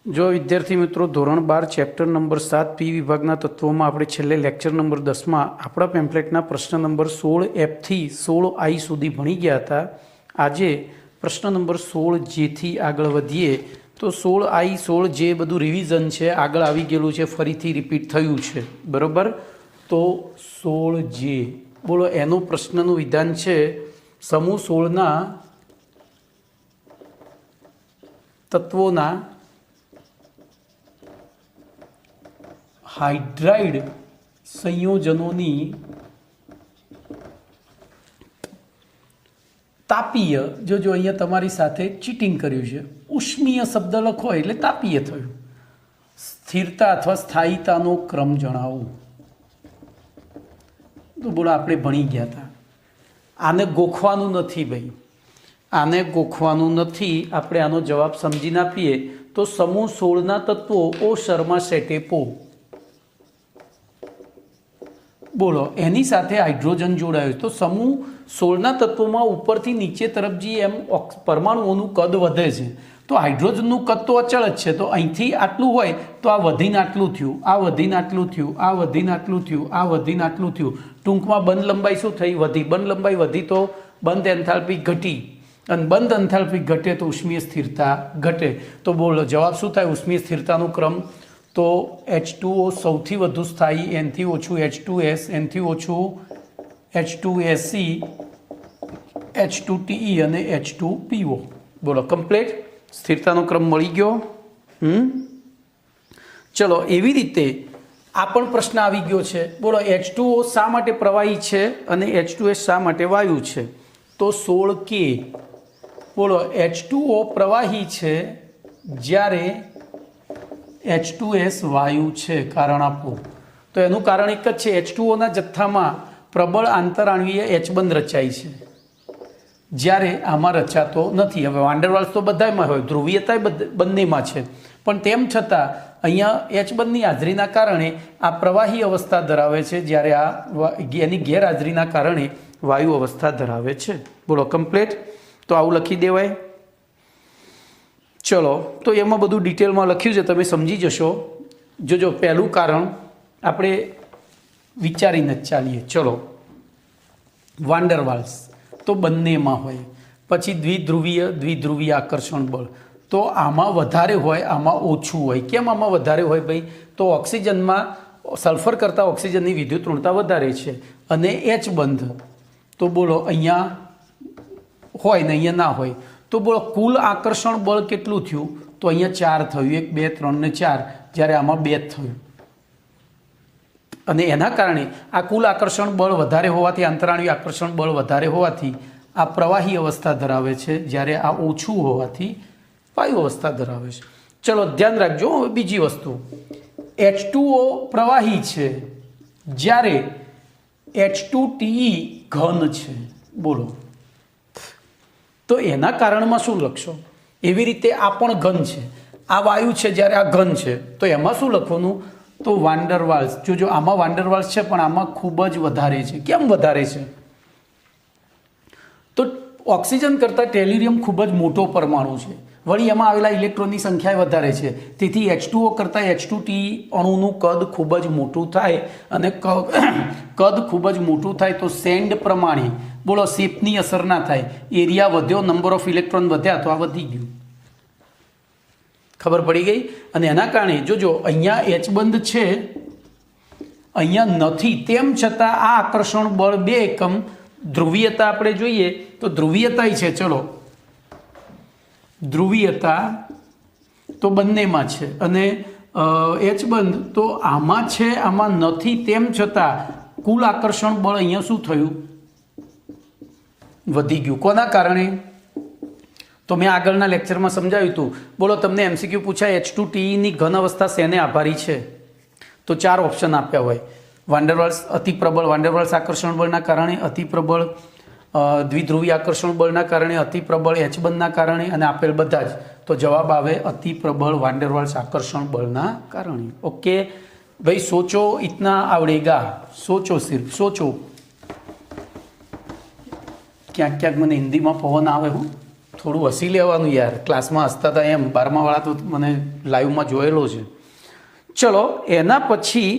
जो विद्यार्थी मित्रों धोरण 12 चैप्टर नंबर 7 पी विभागना तत्वों अपने छेल्ले लेक्चर नंबर 10 में अपना पेम्पलेटना प्रश्न नंबर 16F थी 16I सुधी भणी गया था। आज प्रश्न नंबर 16J थी आगळ वधीए तो 16I 16J बधुं रिविजन है, आगळ आवी गेलुं छे, फरीथी रिपीट थयुं छे, बरोबर। तो 16J बोलो एनो प्रश्ननुं विधान है समूह 16 तत्वोना हाइड्राइड संयोजनोनी तापीय जो अहींया तमारी साथे चीटिंग कर्युं छे, उष्मीय शब्द लखो एटले तापीय थयुं। स्थिरता अथवा स्थायीतानो क्रम जणावो। तो बोलो आपणे भणी गया था, आने गोखवानुं नथी भाई, आने गोखवानुं नथी। आपणे आनो जवाब समजीने आपीए तो समूह 16 तत्वो ओ शर्मा सेटेपो बोलो एनी साथे हाइड्रोजन जोड़ायो तो समूह 16 तत्वों में ऊपर थी नीचे तरफ जी एम परमाणुओं कद वधे छे तो हाइड्रोजन कद तो अचल ज छे। तो अहींथी आटलुं होय तो आ वधीने आटलुं थयुं, आ वधीने आटलुं थयुं, आ वधीने आटलुं थयुं, आ वधीने आटलुं थयुं। टूंकमां बंध लंबाई शुं थई? वधी। बंध लंबाई वधी तो बंध एंथाल्पी घटी अने बंध एंथाल्पी घटे तो उष्मीय स्थिरता घटे। तो बोलो जवाब शुं थाय? उष्मीय स्थिरतानो क्रम तो H2O सौथी वधु स्थायी, एनथी ओछुं H2S, एनथी ओछुं H2SE, H2TE अने H2PO। बोलो कम्प्लीट स्थिरतानो क्रम मळी गयो। चलो एवी रीते आ पण प्रश्न आवी गयो छे। बोलो H2O शा माटे प्रवाही छे अने H2S शा माटे वायु छे? तो 16K बोलो H2O प्रवाही छे ज्यारे H2S वायु छे। कारण आपो तो एनु कारण एक ज छे, H2O ना जत्थामां प्रबल आंतराणवीय H बंध रचाय छे ज्यारे आमां रचातो नथी। हवे वांडरवाल्स तो बधायमां होय, ध्रुवीयता बंनेमां छे, पण तेम छतां अहींया H बंधनी हाजरीना कारणे आ प्रवाही अवस्था धरावे छे, ज्यारे आ एनी गैरहाजरीना कारणे वायु अवस्था धरावे छे। बोलो कम्प्लीट। तो आवुं लखी देवाय। चलो तो एमां बधुं डिटेलमां लख्युं छे, तमे समजी जशो। जो पहलुं कारण आपणे विचारीने ज चालीए। चलो वांडरवाल्स तो बंनेमां होय, पछी द्विध्रुवीय आकर्षण बळ तो आमां वधारे होय, आमां ओछुं होय। केम आमां वधारे होय भाई? तो ऑक्सिजनमां सल्फर करता ऑक्सिजननी विद्युत ऋणता वधारे छे अने एच बंध तो बोलो अहींया होय ने अहींया ना होय। तो बोलो कुल आकर्षण बळ केटलुं थयुं? तो अहींया 4 थयुं, 1 2 3 ने 4, ज्यारे आमां 2 थयुं। अने एना कारणे आ कुल आकर्षण बळ वधारे होवाथी, आंतराणवीय आकर्षण बळ वधारे होवाथी आ प्रवाही अवस्था धरावे छे, ज्यारे आ ओछुं होवाथी वायु अवस्था धरावे छे। चलो ध्यान राखजो। हवे बीजी वस्तु, H2O प्रवाही छे ज्यारे H2TE घन छे। बोलो तो एना कारणमां शुं लखशो? एवी रीते आ पण घन छे, आ वायु छे ज्यारे आ घन छे, तो एमां शुं लखवानुं? तो वांडरवाल्स। जो आमां वांडरवाल्स छे पण आमां खूब ज वधारे छे। केम वधारे छे? तो ऑक्सिजन करता टेल्युरियम खूब ज मोटो परमाणु छे, वળી एमां आवेला इलेक्ट्रॉननी संख्या वधारे छे, तेथी H2O करता H2TE अणुनुं कद खूब ज मोटुं थाय अने कद खूब ज मोटुं थाय तो सेंड प्रमाणे बोलो शेपनी असर ना थाय, एरिया वध्यो, नंबर ऑफ इलेक्ट्रॉन वध्या तो आ वधी गयुं। खबर पड़ी गई? अने एना कारणे जो अहींया H बंध छे अहींया नथी, तेम छतां आ आकर्षण बळ 2 एकम ध्रुवीयता आपणे जोईए तो ध्रुवीयता छे। चलो ध्रुवीयता तो बंनेमां छे अने H बंध तो आमां छे आमां नथी, तेम छतां कुल आकर्षण बळ अहींया शुं थयुं? वधी गयुं। कोना कारणे? तो मैं आगळना लेक्चरमां समजाव्युं हतुं। बोलो तमने एमसीक्यू पूछाय H2TE नी घन अवस्था शेने आभारी छे? तो 4 ऑप्शन आप्या होय। वांडरवाल्स अति प्रबळ वांडरवाल्स आकर्षण बळना कारणे, अति प्रबळ द्विध्रुवीय आकर्षण बळना कारणे, अति प्रबळ H बंधना कारणे अने आपेल बधा ज। तो जवाब आवे अति प्रबळ वांडरवाल्स आकर्षण बळना कारणे। ओके भाई, सोचो इतना आवड़ेगा, सोचो, सिर्फ सोचो। क्या क्या मैंने हिंदी में पवन आवे हूँ થોડું હસી લેવાનું યાર, ક્લાસમાં હસતા હતા એમ, 12મા તો મને લાઈવમાં જોયેલો છે. ચલો એના પછી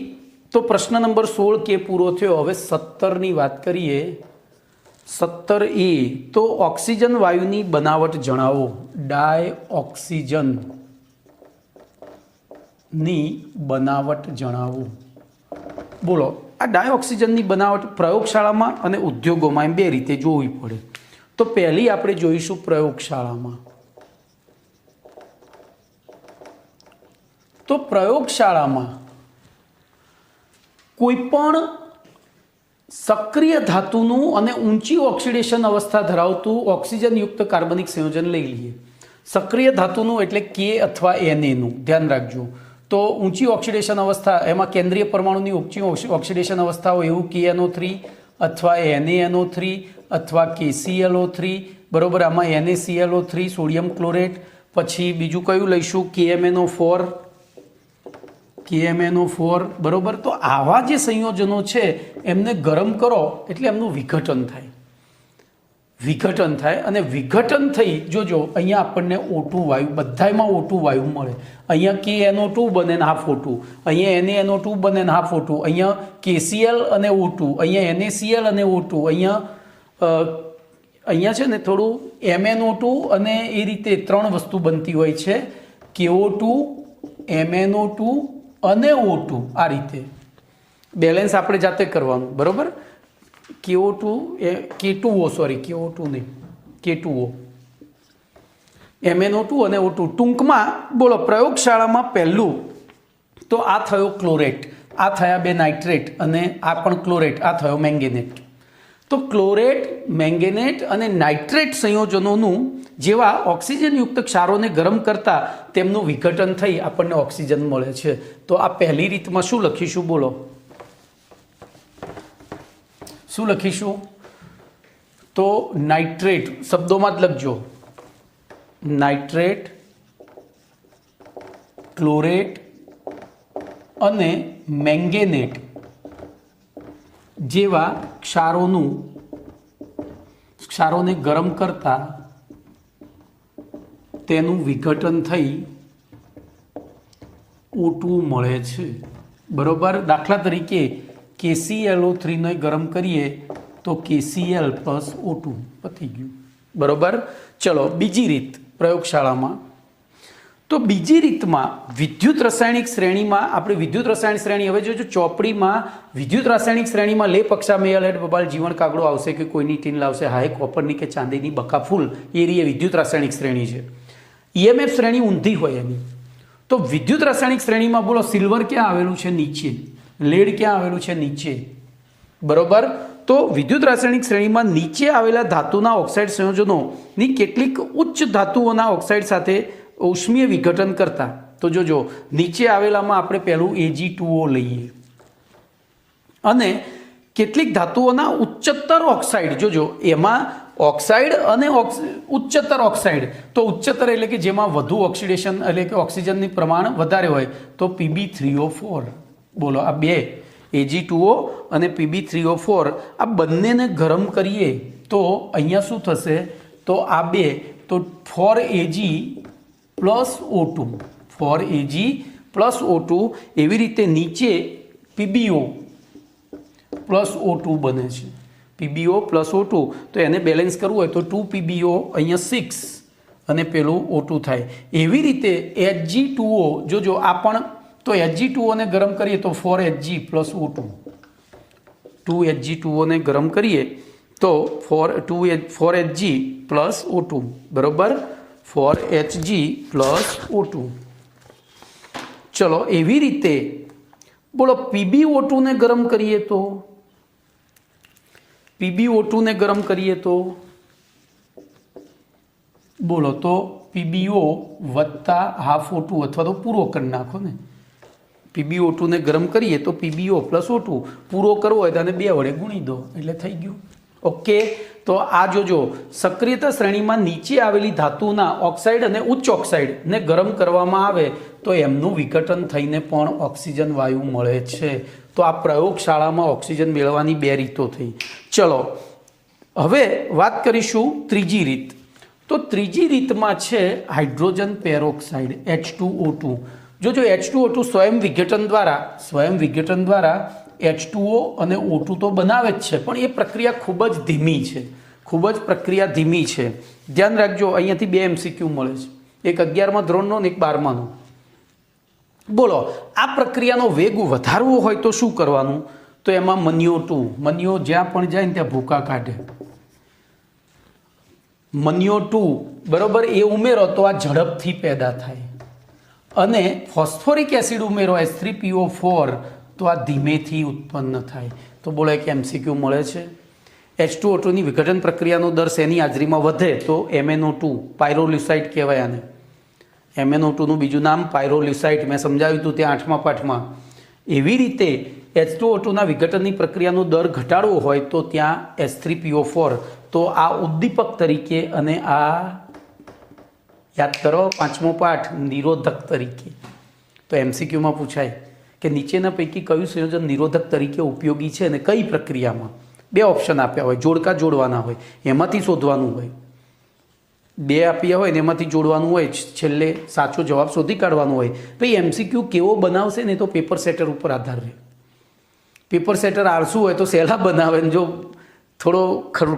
તો પ્રશ્ન નંબર 16 કે પૂરો થયો. હવે 17ની વાત કરીએ. 17A તો ઓક્સિજન વાયુની બનાવટ જણાવો. ડાયઓક્સિજનની બનાવટ જણાવો. બોલો, આ ડાયઓક્સિજનની બનાવટ પ્રયોગશાળામાં અને ઉદ્યોગોમાં એમ બે રીતે જોવી પડે. તો પહેલી આપણે જોઈશું પ્રયોગશાળામાં. તો પ્રયોગશાળામાં કોઈ પણ સક્રિય ધાતુનું અને ઊંચી ઓક્સિડેશન અવસ્થા ધરાવતું ઓક્સિજનયુક્ત કાર્બનિક સંયોજન લઈ લઈએ. સક્રિય ધાતુનું એટલે કે અથવા એનએનું ધ્યાન રાખજો. તો ઊંચી ઓક્સિડેશન અવસ્થા એમાં કેન્દ્રીય પરમાણુની ઊંચી ઓક્સિડેશન અવસ્થા હોય એવું KNO3 અથવા NaNO3 અથવા KClO3, બરોબર. આમાં NaClO3 સોડિયમ ક્લોરેટ. પછી બીજું કયું લઈશું? KMNO4, બરોબર. તો આવા જે સંયોજનો છે એમને ગરમ કરો એટલે એમનું વિઘટન થાય અને વિઘટન થઈ જોજો અહીંયા આપણને O2 વાયુ, બધામાં O2 વાયુ મળે. અહીંયા KNO2 બને ને હાફ O2, અહીંયા NaNO2 બને ને હાફ O2, અહીંયા KCl અને O2, અહીંયા NaCl અને O2, અહીંયા છે ને થોડું MnO2 અને એ રીતે 3 વસ્તુ બનતી હોય છે. KO2, MnO2 અને O2, આ રીતે બેલેન્સ આપણે જાતે કરવાનું, બરોબર. K2O, MnO2 અને O2. ટૂંકમાં બોલો, પ્રયોગશાળામાં પહેલું તો આ થયો ક્લોરેટ, આ થયા 2 નાઇટ્રેટ અને આ પણ ક્લોરેટ, આ થયો મેંગેનેટ. તો ક્લોરેટ, મેંગેનેટ અને નાઇટ્રેટ સંયોજનોનું જેવા ઓક્સિજનયુક્ત ક્ષારોને ગરમ કરતા તેમનું વિઘટન થઈ આપણને ઓક્સિજન મળે છે. તો આ પહેલી રીતમાં શું લખીશું? બોલો, શું લખીશું? તો નાઇટ્રેટ શબ્દોમાં જ લખજો. નાઇટ્રેટ, ક્લોરેટ અને મેંગેનેટ જેવા ક્ષારોને ગરમ કરતા તેનું વિઘટન થઈ O2 મળે છે, બરોબર. દાખલા તરીકે KClO3 ને ગરમ કરીએ તો KCl પ્લસ O2 પતી ગયું, બરોબર. ચલો બીજી રીત પ્રયોગશાળામાં. તો બીજી રીતમાં વિદ્યુત રાસાયણિક શ્રેણીમાં આપણે વિદ્યુત રાસાયણિક શ્રેણી, હવે જોજો ચોપડીમાં વિદ્યુત રાસાયણિક શ્રેણીમાં લેપ અક્ષામેય લેડ બબાલ જીવન કાગડો આવશે કે કોઈની ટીન લાવશે, હાય કોપરની કે ચાંદીની બકા ફૂલ, એ વિદ્યુત રાસાયણિક શ્રેણી છે. EMF શ્રેણી ઊંધી હોય એની. તો વિદ્યુત રાસાયણિક શ્રેણીમાં બોલો, સિલ્વર ક્યાં આવેલું છે? નીચે. લેડ ક્યાં આવેલું છે? નીચે, બરોબર. તો વિદ્યુત રાસાયણિક શ્રેણીમાં નીચે આવેલા ધાતુના ઓક્સાઇડ સંયોજનોની કેટલીક ઉચ્ચ ધાતુઓના ઓક્સાઇડ સાથે ઉષ્મીય વિઘટન કરતા. તો જોજો, નીચે આવેલામાં આપણે પહેલું Ag2O લઈએ અને કેટલીક ધાતુઓના ઉચ્ચતર ઓક્સાઇડ, જોજો એમાં ઓક્સાઇડ અને ઉચ્ચતર ઓક્સાઇડ. તો ઉચ્ચતર એટલે કે જેમાં વધુ ઓક્સિડેશન એટલે કે ઓક્સિજનનું પ્રમાણ વધારે હોય તો Pb3O4. બોલો, આ બે Ag2O અને Pb3O4 આ બંનેને ગરમ કરીએ તો અહીંયા શું થશે? તો આ બે તો 4Ag પ્લસ O2 એવી રીતે નીચે PbO પ્લસ O2 બને છે. PbO પ્લસ O2, તો એને બેલેન્સ કરવું હોય તો 2PbO અહીંયા 6 અને પેલું O2 થાય. એવી રીતે Hg2O જોજો, આ પણ તો Hg2O ને ગરમ કરીએ તો 4Hg પ્લસ O2, 2Hg2O ને ગરમ કરીએ તો 4Hg પ્લસ O2, બરોબર. 4Hg plus O2. ચલો એવી રીતે બોલો, PbO2 ને ગરમ કરીએ તો બોલો, તો PbO વત્તા હાફ O2 અથવા તો પૂરો કરી નાખો ને. PbO2 ને ગરમ કરીએ તો PbO પ્લસ O2, પૂરો કરવો હોય તો આને 2 વડે ગુણી દો એટલે થઈ ગયું. ઓકે. તો આ જોજો, સક્રિયતા શ્રેણીમાં નીચે આવેલી ધાતુના ઓક્સાઇડ અને ઉચ્ચ ઓક્સાઇડને ગરમ કરવામાં આવે તો એમનું વિઘટન થઈને પણ ઓક્સિજન વાયુ મળે છે. તો આ પ્રયોગશાળામાં ઓક્સિજન મેળવવાની 2 રીતો થઈ. ચલો હવે વાત કરીશું ત્રીજી રીત. તો ત્રીજી રીતમાં છે હાઇડ્રોજન પેરોક્સાઇડ H2O2. જો H2O2 સ્વયં વિઘટન દ્વારા H2O અને O2 તો બનાવે જ છે, પણ એ પ્રક્રિયા ખૂબ જ ધીમી છે, પ્રક્રિયા ધીમી છે. ધ્યાન રાખજો, અહીંયાથી 2 MCQ મળે છે, એક 11મા ધોરણનો અને એક 12માનો. બોલો, આ પ્રક્રિયાનો વેગ વધારવો હોય તો શું કરવાનું? તો એમાં મનીઓ જ્યાં પણ જાય ને ત્યાં ભૂકા કાઢે. મનીઓ 2 બરોબર એ ઉમેરો તો આ ઝડપથી પેદા થાય, અને ફોસ્ફોરિક એસિડ ઉમેરો H3PO4 તો આ ધીમેથી ઉત્પન્ન થાય. તો બોલો, એક MCQ મળે છે. H2O2ની વિઘટન પ્રક્રિયાનો દર શેની હાજરીમાં વધે? તો MnO2, પાયરોલ્યુસાઇડ કહેવાય આને. MnO2નું બીજું નામ પાયરોલ્યુસાઇડ, મેં સમજાવ્યું હતું ત્યાં 8મા પાઠમાં. એવી રીતે H2O2ના વિઘટનની પ્રક્રિયાનો દર ઘટાડવો હોય તો ત્યાં H3PO4, તો આ ઉદ્દીપક તરીકે, અને આ યાદ કરો 5મો પાઠ નિરોધક તરીકે. તો MCQમાં પૂછાય કે નીચેના પૈકી કયું સંયોજન નિરોધક તરીકે ઉપયોગી છે અને કઈ પ્રક્રિયામાં? 2 ઓપ્શન આપ્યા હોય, જોડકા જોડવાના હોય, એમાંથી શોધવાનું હોય. 2 આપ્યા હોય ને એમાંથી જોડવાનું હોય, છેલ્લે સાચો જવાબ શોધી કાઢવાનો હોય. ભાઈ MCQ કેવો બનાવશે ને તો પેપર સેટર ઉપર આધાર રહે. પેપર સેટર આળસુ હોય તો સહેલા બનાવે, જો થોડો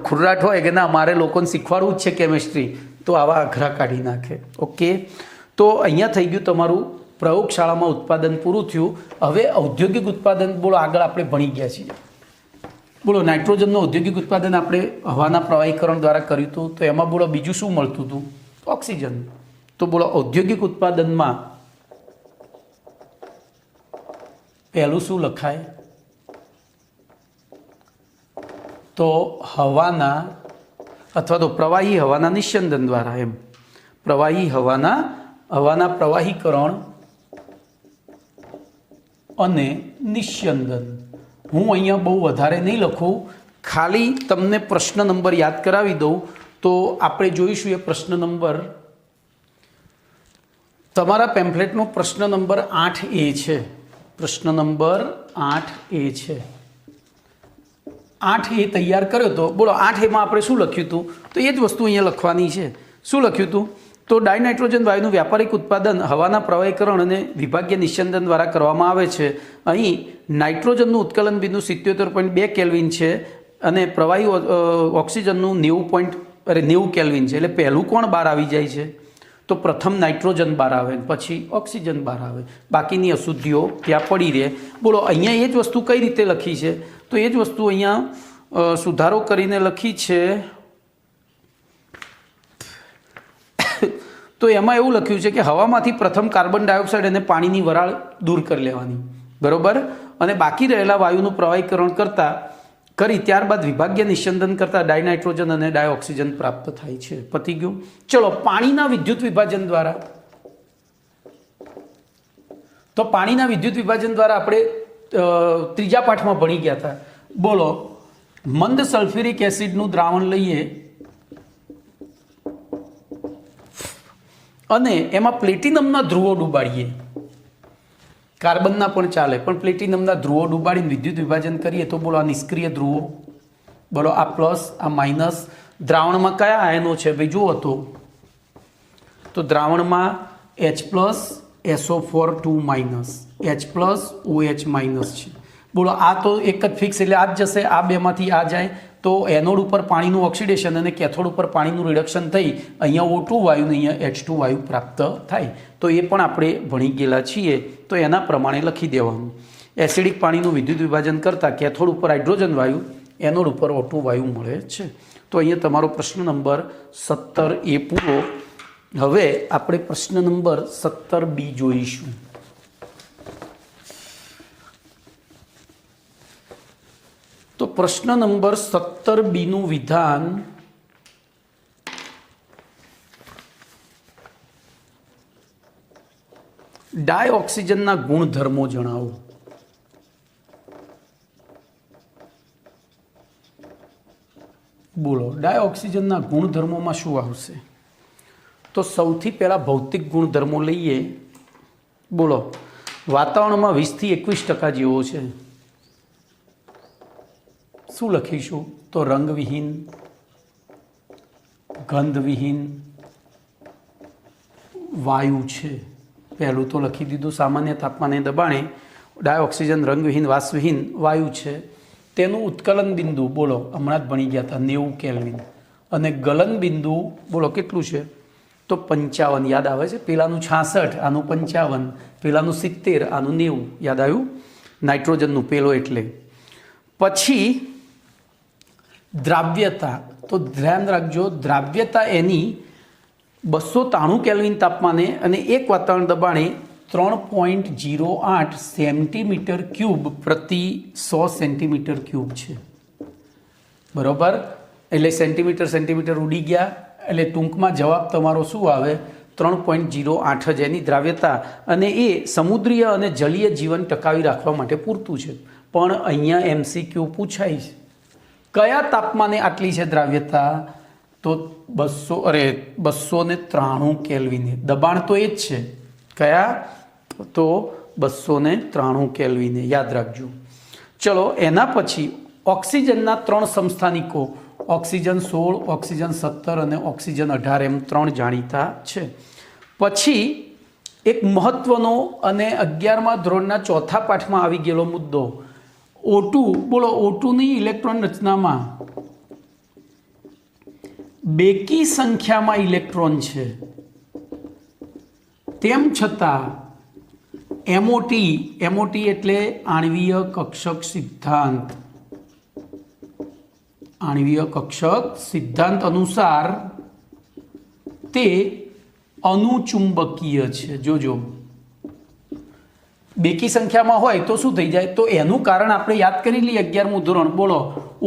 ખુર્રાટ હોય કે ના મારે લોકોને શીખવાડવું જ છે કેમિસ્ટ્રી, તો આવા અઘરા કાઢી નાખે. ઓકે, તો અહીંયા થઈ ગયું તમારું પ્રયોગશાળામાં ઉત્પાદન પૂરું થયું. હવે ઔદ્યોગિક ઉત્પાદન, બોલો આગળ આપણે ભણી ગયા છીએ. બોલો, નાઇટ્રોજનનું ઔદ્યોગિક ઉત્પાદન આપણે હવાના પ્રવાહીકરણ દ્વારા કર્યું હતું. તો એમાં બોલો બીજું શું મળતું હતું? ઓક્સિજન. તો બોલો, ઔદ્યોગિક ઉત્પાદનમાં પહેલું શું લખાય? તો હવાના અથવા તો પ્રવાહી હવાના નિસ્યંદન દ્વારા, એમ પ્રવાહી હવાના પ્રવાહીકરણ અને નિસ્યંદન. હું અહીંયા બહુ વધારે નહીં લખું, ખાલી તમને પ્રશ્ન નંબર યાદ કરાવી દઉં. તો આપણે જોઈશું એ પ્રશ્ન નંબર, તમારા પેમ્ફલેટનો પ્રશ્ન નંબર 8A છે. પ્રશ્ન નંબર 8A છે. 8A તૈયાર કર્યો તો બોલો, 8Aમાં આપણે શું લખ્યું હતું? તો એ જ વસ્તુ અહીંયા લખવાની છે. શું લખ્યું હતું? તો ડાયનાઇટ્રોજન વાયુનું વ્યાપારિક ઉત્પાદન હવાના પ્રવાહીકરણ અને વિભાગીય નિસ્યંદન દ્વારા કરવામાં આવે છે. અહીં નાઇટ્રોજનનું ઉત્કલન બિંદુ 77.2 કેલ્વિન છે અને પ્રવાહી ઓક્સિજનનું 90 કેલ્વિન છે. એટલે પહેલું કોણ બહાર આવી જાય છે? તો પ્રથમ નાઇટ્રોજન બહાર આવે, પછી ઓક્સિજન બહાર આવે, બાકીની અશુદ્ધિઓ ત્યાં પડી રહે. બોલો, અહીંયા એ જ વસ્તુ કઈ રીતે લખી છે? તો એ જ વસ્તુ અહીંયા સુધારો કરીને લખી છે. તો એમાં એવું લખ્યું છે કે હવામાંથી પ્રથમ કાર્બન ડાયોક્સાઇડ અને પાણીની વરાળ દૂર કરી લેવાની, બરોબર, અને બાકી રહેલા વાયુનું પ્રવાહીકરણ કરી ત્યારબાદ વિભાગીય નિસ્યંદન કરતા ડાયનાઇટ્રોજન અને ડાયોક્સિજન પ્રાપ્ત થાય છે. પતી ગયું. ચલો, પાણીના વિદ્યુત વિભાજન દ્વારા, તો પાણીના વિદ્યુત વિભાજન દ્વારા આપણે 3જા પાઠમાં ભણી ગયા હતા. બોલો, મંદ સલ્ફ્યુરિક એસિડનું દ્રાવણ લઈએ અને એમાં પ્લેટિનમના ધ્રુવો ડૂબાડીએ. કાર્બનના પણ ચાલે, પણ પ્લેટિનમના ધ્રુવો ડૂબાડીને વિદ્યુત વિભાજન કરીએ તો બોલો, આ નિષ્ક્રિય ધ્રુવો, બોલો આ પ્લસ આ માઇનસ. દ્રાવણમાં કયા આયનો છે ભાઈ જુઓ તો દ્રાવણમાં H+SO4 2- H+OH- છે. બોલો, આ તો એક જ ફિક્સ, એટલે આ જ જશે. આ બેમાંથી આ જાય તો એનોડ ઉપર પાણીનું ઓક્સિડેશન અને કેથોડ ઉપર પાણીનું રિડક્શન થઈ અહીંયા O2 વાયુ ને અહીંયા H2 વાયુ પ્રાપ્ત થાય. તો એ પણ આપણે ભણી ગયેલા છીએ, તો એના પ્રમાણે લખી દેવાનું. એસિડિક પાણીનું વિદ્યુત વિભાજન કરતાં કેથોડ ઉપર હાઇડ્રોજન વાયુ, એનોડ ઉપર O2 વાયુ મળે છે. તો અહીંયા તમારો પ્રશ્ન નંબર 17A પૂરો. હવે આપણે પ્રશ્ન નંબર 17B જોઈશું. તો પ્રશ્ન નંબર 17Bનું વિધાન ડાયઓક્સિજનના ગુણધર્મો જણાવો. બોલો, ડાયઓક્સિજનના ગુણધર્મોમાં શું આવશે? તો સૌથી પહેલા ભૌતિક ગુણધર્મો લઈએ. બોલો, વાતાવરણમાં 20 થી 21% જેવો છે. શું લખીશું? તો રંગવિહીન, ગંધવિહીન વાયુ છે. પહેલું તો લખી દીધું, સામાન્ય તાપમાને દબાણે ડાયોક્સિજન રંગવિહીન વાસવિહીન વાયુ છે. તેનું ઉત્કલન બિંદુ બોલો, હમણાં જ ભણી ગયા હતા, 90 કેલ્વિન. અને ગલન બિંદુ બોલો કેટલું છે? તો 55. યાદ આવે છે? પેલાનું 66, આનું 55, પેલાનું 70, આનું 90. યાદ આવ્યું? નાઇટ્રોજનનું પેલો એટલે. પછી દ્રાવ્યતા, તો ધ્યાન રાખજો, દ્રાવ્યતા એની 293 કેલ્વિન તાપમાને અને 1 વાતાવરણ દબાણે 3.08 સેન્ટીમીટર ક્યુબ પ્રતિ 100 સેન્ટીમીટર ક્યુબ છે. બરોબર? એટલે સેન્ટીમીટર ઉડી ગયા, એટલે ટૂંકમાં જવાબ તમારો શું આવે? 3.08 જ એની દ્રાવ્યતા, અને એ સમુદ્રીય અને જલીય જીવન ટકાવી રાખવા માટે પૂરતું છે. પણ અહીંયા MCQ પૂછાય છે, કયા તાપમાને આટલી છે દ્રાવ્યતા? તો 293 કેલ્વિને. દબાણ તો એ જ છે, કયા? તો 293 કેલ્વિને, યાદ રાખજો. ચલો, એના પછી ઓક્સિજનના 3 સમસ્થાનિકો, ઓક્સિજન 16, ઓક્સિજન 17 અને ઓક્સિજન 18, એમ 3 જાણીતા છે. પછી એક મહત્વનો અને 11મા ધોરણના 4થા પાઠમાં આવી ગયેલો મુદ્દો, O2. બોલો, O2ની ઇલેક્ટ્રોન રચનામાં બેકી સંખ્યામાં ઇલેક્ટ્રોન છે, તેમ છતાં MOT એટલે આણ્વીય કક્ષક સિદ્ધાંત, આણ્વીય કક્ષક સિદ્ધાંત અનુસાર તે અનુચુંબકીય છે. જોજો, બેકી સંખ્યામાં હોય તો શું થઈ જાય? તો એનું કારણ આપણે યાદ કરી લઈએ. 11મું ધોરણ. બોલો,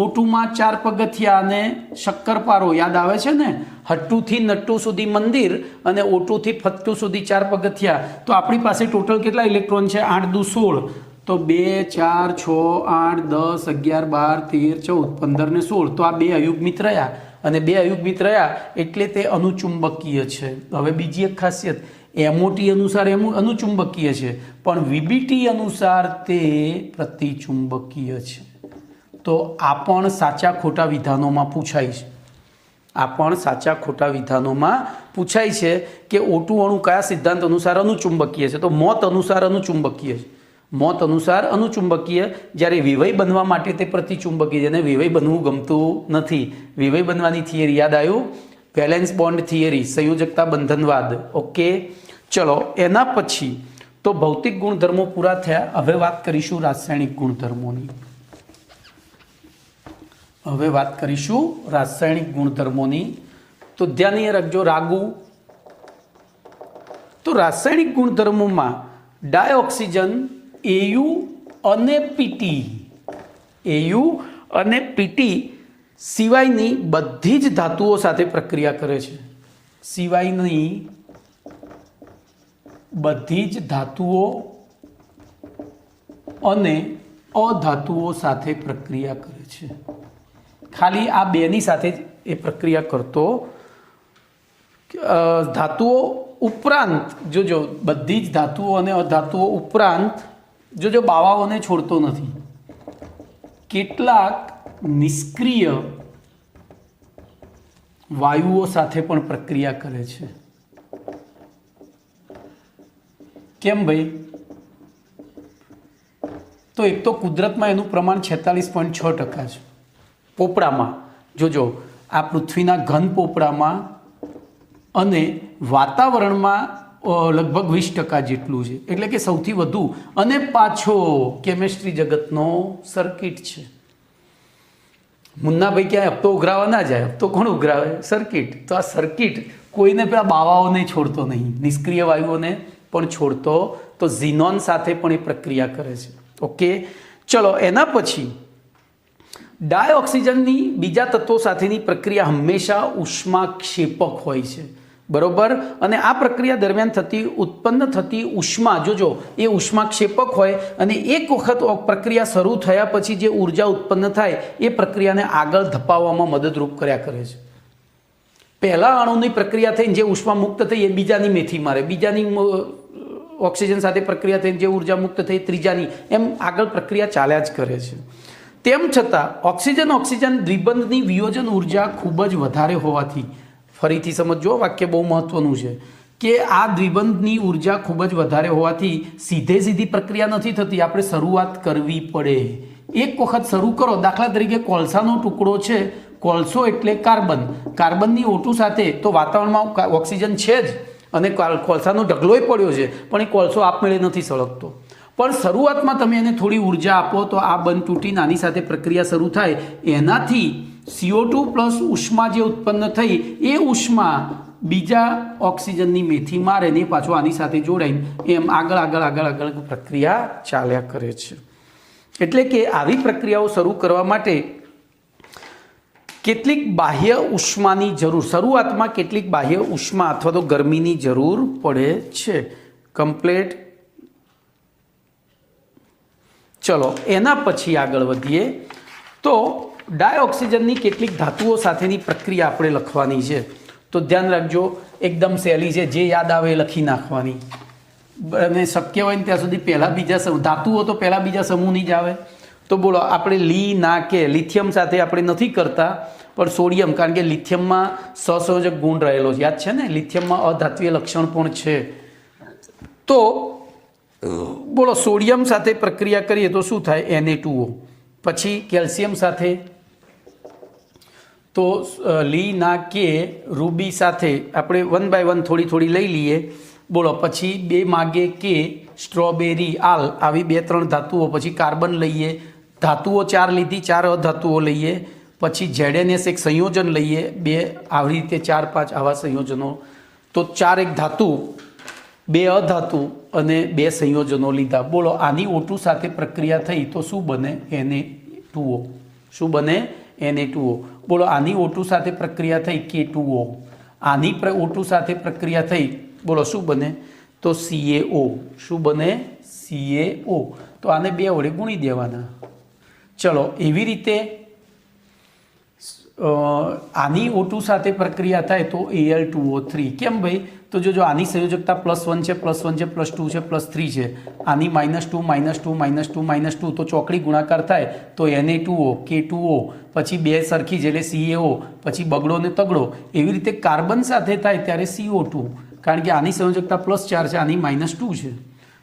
O2માં 4 પગથિયા અને શક્કરપારો યાદ આવે છે ને? હટ્ટુથી નટ્ટુ સુધી મંદિર અને O2થી ફટ્ટુ સુધી 4 પગથિયા. તો આપણી પાસે ટોટલ કેટલા ઇલેક્ટ્રોન છે? 8 દુ 16. તો 2, 4, 6, 8, 10, 11, 12, 13, 14, 15 ને 16. તો આ 2 અયુગ્મિત રહ્યા, અને 2 અયુગ્મિત રહ્યા એટલે તે અનુચુંબકીય છે. હવે બીજી એક ખાસિયત, MOT અનુસાર અનુચુંબકીય છે, પણ VBT અનુસાર તે પ્રતિચુંબકીય છે. તો આ પણ સાચા ખોટા વિધાનોમાં પૂછાય છે. આ પણ સાચા ખોટા વિધાનોમાં પૂછાય છે કે O2 અણુ કયા સિદ્ધાંત અનુસાર અનુચુંબકીય છે? તો મોત અનુસાર અનુચુંબકીય છે. મોત અનુસાર અનુચુંબકીય, જ્યારે વિવય બનવા માટે તે પ્રતિચુંબકીય. જેને વિવય બનવું ગમતું નથી, વિવય બનવાની થિયરી યાદ આવ્યું? વેલેન્સ બોન્ડ થિયરી, સંયોજકતા બંધનવાદ. ઓકે, ચલો, એના પછી તો ભૌતિક ગુણધર્મો પૂરા થયા. હવે વાત કરીશું રાસાયણિક ગુણધર્મોની. તો ધ્યાન રાખજો રાગુ. તો રાસાયણિક ગુણધર્મોમાં ડાયોક્સિજન AU અને PT સિવાયની બધી જ ધાતુઓ સાથે પ્રક્રિયા કરે છે. સિવાયની બધી જ ધાતુઓ અને અધાતુઓ સાથે પ્રક્રિયા કરે છે. ખાલી આ બેની સાથે જ એ પ્રક્રિયા કરતો. ધાતુઓ ઉપરાંત જોજો, બધી જ ધાતુઓ અને અધાતુઓ ઉપરાંત જોજો, બાવાઓને છોડતો નથી. કેટલાક નિષ્ક્રિય વાયુઓ સાથે પણ પ્રક્રિયા કરે છે. કેમ ભાઈ? તો એક તો કુદરતમાં એનું પ્રમાણ 46.6% છે. પોપડામાં જોજો, આ પૃથ્વીના ઘન પોપડામાં અને વાતાવરણમાં લગભગ 20% જેટલું છે, એટલે કે સૌથી વધુ. અને પાછો કેમેસ્ટ્રી જગતનો સર્કિટ છે. મુન્નાભાઈ ક્યાંય હપ્તો ઉઘરાવા ના જાય, હપ્તો કોણ ઉઘરાવે? સર્કિટ. તો આ સર્કિટ કોઈને પેલા બાવાઓને છોડતો નહીં, નિષ્ક્રિય વાયુઓને પણ છોડતો. તો ઝીનોન સાથે પણ એ પ્રક્રિયા કરે છે. ઓકે, ચલો, એના પછી ડાયોક્સિજનની બીજા તત્વો સાથેની પ્રક્રિયા હંમેશા ઉષ્માક્ષેપક હોય છે. બરોબર? અને આ પ્રક્રિયા દરમિયાન ઉત્પન્ન થતી ઉષ્મા, જોજો, એ ઉષ્માક્ષેપક હોય. અને એક વખત પ્રક્રિયા શરૂ થયા પછી જે ઉર્જા ઉત્પન્ન થાય એ પ્રક્રિયાને આગળ ધપાવવામાં મદદરૂપ કર્યા કરે છે. પહેલા અણુની પ્રક્રિયા થઈને જે ઉષ્મા મુક્ત થઈ એ બીજાની મેથી મારે, બીજાની ઓક્સિજન સાથે પ્રક્રિયા થઈને જે ઉર્જા મુક્ત થઈ ત્રીજાની, એમ આગળ પ્રક્રિયા ચાલ્યા જ કરે છે. તેમ છતાં ઓક્સિજન દ્વિબંધની વિયોજન ઉર્જા ખૂબ જ વધારે હોવાથી ફરીથી સમજો, વાક્ય બહુ મહત્વનું છે કે આ દ્વિબંધની ઉર્જા ખૂબ જ વધારે હોવાથી સીધી પ્રક્રિયા નથી થતી, આપણે શરૂઆત કરવી પડે. એક વખત શરૂ કરો, દાખલા તરીકે કોલસાનો ટુકડો છે, કોલસો એટલે કાર્બન, કાર્બનની O2 સાથે તો વાતાવરણમાં ઓક્સિજન છે જ અને કોલસાનો ઢગલોય પડ્યો છે, પણ એ કોલસો આપમેળે નથી સળગતો. પણ શરૂઆતમાં તમે એને થોડી ઉર્જા આપો તો આ બંધ તૂટીને આની સાથે પ્રક્રિયા શરૂ થાય, એનાથી CO2 પ્લસ ઉષ્મા જે ઉત્પન્ન થઈ એ ઉષ્મા બીજા ઓક્સિજનની મેથી મારે ને પાછું આની સાથે જોડાઈને એમ આગળ પ્રક્રિયા ચાલ્યા કરે છે. એટલે કે આવી પ્રક્રિયાઓ શરૂ કરવા માટે કેટલીક બાહ્ય ઉષ્માની જરૂર, શરૂઆતમાં કેટલીક બાહ્ય ઉષ્મા અથવા તો ગરમીની જરૂર પડે છે. કમ્પ્લીટ. ચલો એના પછી આગળ વધીએ તો ડાયઓક્સિજનની કેટલીક ધાતુઓ સાથેની પ્રક્રિયા આપણે લખવાની છે. તો ધ્યાન રાખજો, એકદમ સહેલી છે, જે યાદ આવે એ લખી નાખવાની અને શક્ય હોય ને ત્યાં સુધી પહેલાં બીજા સમૂહ, ધાતુઓ તો પહેલાં બીજા સમૂહની જ આવે. તો બોલો આપણે લિથિયમ સાથે આપણે નથી કરતા, પણ સોડિયમ, કારણ કે લિથિયમમાં સહસંયોજક ગુણ રહેલો છે, યાદ છે ને, લિથિયમમાં અધાત્વીય લક્ષણ પણ છે. તો બોલો સોડિયમ સાથે પ્રક્રિયા કરીએ તો શું થાય? Na2O. પછી કેલ્શિયમ સાથે તો રૂબી સાથે આપણે 1 by 1 થોડી લઈ લઈએ. બોલો પછી 2 માગે કે સ્ટ્રોબેરી, આલ, આવી 2-3 ધાતુઓ. પછી કાર્બન લઈએ, ધાતુઓ 4 લીધી, 4 અધાતુઓ લઈએ. પછી ZNS એક સંયોજન લઈએ, 2 આવી રીતે 4-5 આવા સંયોજનો. તો 4 એક ધાતુ, 2 અધાતુ અને 2 સંયોજનો લીધા. બોલો આની O2 સાથે પ્રક્રિયા થઈ તો શું બને? Na2O. શું બને? Na2O. બોલો આની O2 સાથે પ્રક્રિયા થઈ K2O. આની O2 સાથે પ્રક્રિયા થઈ, બોલો શું બને? તો CaO. શું બને? CaO. તો આને 2 વડે ગુણી દેવાના. ચલો એવી રીતે આની O2 સાથે પ્રક્રિયા થાય તો Al2O3. કેમ ભાઈ? તો જો આની સંયોજકતા +1 છે, +1 છે, +2 છે, +3 છે, આની -2 -2 -2 -2, તો ચોકડી ગુણાકાર થાય તો Na2O, K2O, પછી 2 સરખી જ એટલે CaO, પછી બગડો ને તગડો. એવી રીતે કાર્બન સાથે થાય ત્યારે CO2, કારણ કે આની સંયોજકતા +4 છે, આની -2 છે,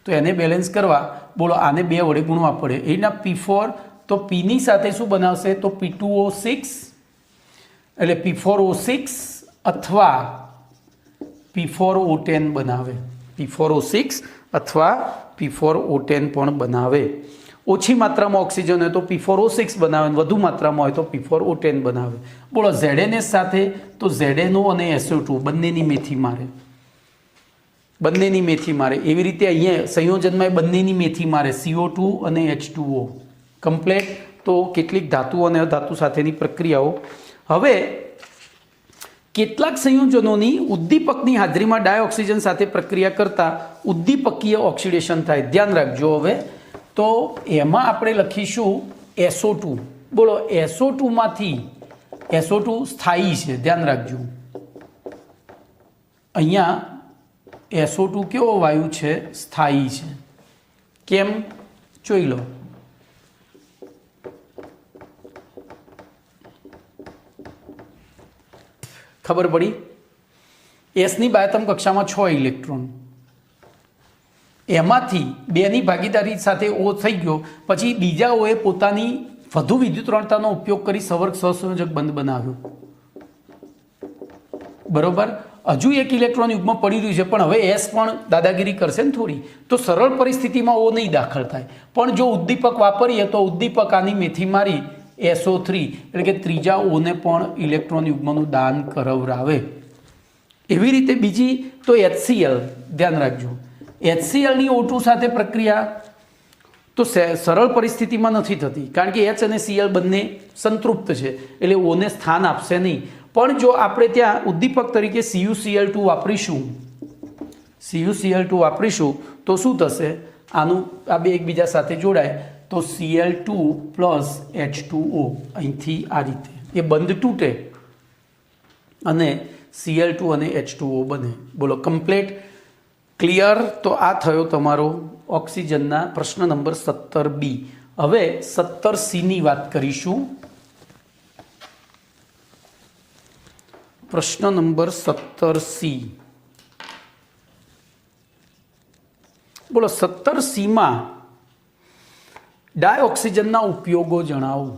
તો એને બેલેન્સ કરવા બોલો આને 2 વડે ગુણવા પડે. એના P4, તો Pની સાથે શું બનાવશે? તો P2O6 એટલે P4O6 અથવા P4O10 બનાવે. P4O6 અથવા P4O10 પણ બનાવે. ઓછી માત્રામાં ઓક્સિજન હોય તો P4O6 બનાવે, વધુ માત્રામાં હોય તો P4O10 બનાવે. બોલો ZNS સાથે તો ZNO અને SO2 બંનેની મેથી મારે, બંનેની મેથી મારે. એવી રીતે અહીંયા સંયોજનમાં બંનેની મેથી મારે, CO2 અને H2O. કમ્પ્લેટ. તો કેટલીક ધાતુઓ અને અધાતુ સાથેની પ્રક્રિયાઓ. હવે કેટલાક સંયોજનોની ઉદ્દીપકની હાજરીમાં ડાયઓક્સિજન સાથે પ્રક્રિયા કરતા ઉદ્દીપકીય ઓક્સિડેશન થાય. ધ્યાન રાખજો. હવે તો એમાં આપણે લખીશું SO2. બોલો SO2 માંથી, SO2 સ્થાયી છે, ધ્યાન રાખજો. અહીંયા SO2 કેવો વાયુ છે? સ્થાયી છે. કેમ? જોઈ લો. ખબર પડી? એસની બાહ્યતમ કક્ષામાં 6 ઇલેક્ટ્રોન, એમાંથી 2ની ભાગીદારી સાથે O થઈ ગયો. પછી બીજા Oએ પોતાની વધુ વિદ્યુતરણતાનો ઉપયોગ કરી સવર્ગ સહસંયોજક બંધ બનાવ્યો. બરોબર. હજુ એક ઇલેક્ટ્રોન યુગ્મ પડી રહ્યું છે, પણ હવે S પણ દાદાગીરી કરશે ને થોડી, તો સરળ પરિસ્થિતિમાં O નહીં દાખલ થાય. પણ જો ઉદ્દીપક વાપરીએ તો ઉદ્દીપક આની મેથી મારી SO3 એટલે કે ત્રીજા Oને પણ ઇલેક્ટ્રોન યુગ્મનું દાન કરાવરાવે. એવી રીતે બીજી તો HCl. ધ્યાન રાખજો, HClની O2 સાથે પ્રક્રિયા તો સરળ પરિસ્થિતિમાં નથી થતી, કારણ કે H અને Cl બંને સંતૃપ્ત છે, એટલે Oને સ્થાન આપશે નહીં. પણ જો આપણે ત્યાં ઉદ્દીપક તરીકે CuCl2 વાપરીશું તો શું થશે? આનું આ બે એકબીજા સાથે જોડાય તો Cl2 પ્લસ H2O અહીંથી આ રીતે એ બંધ તૂટે અને Cl2 અને H2O બને. બોલો કમ્પ્લીટ. ક્લિયર? તો આ થયો તમારો ઓક્સિજનના પ્રશ્ન નંબર 17B. હવે 17C ની વાત કરીશું. પ્રશ્ન નંબર 17C. બોલો 17C ડાયઓક્સિજનના ઉપયોગો જણાવો.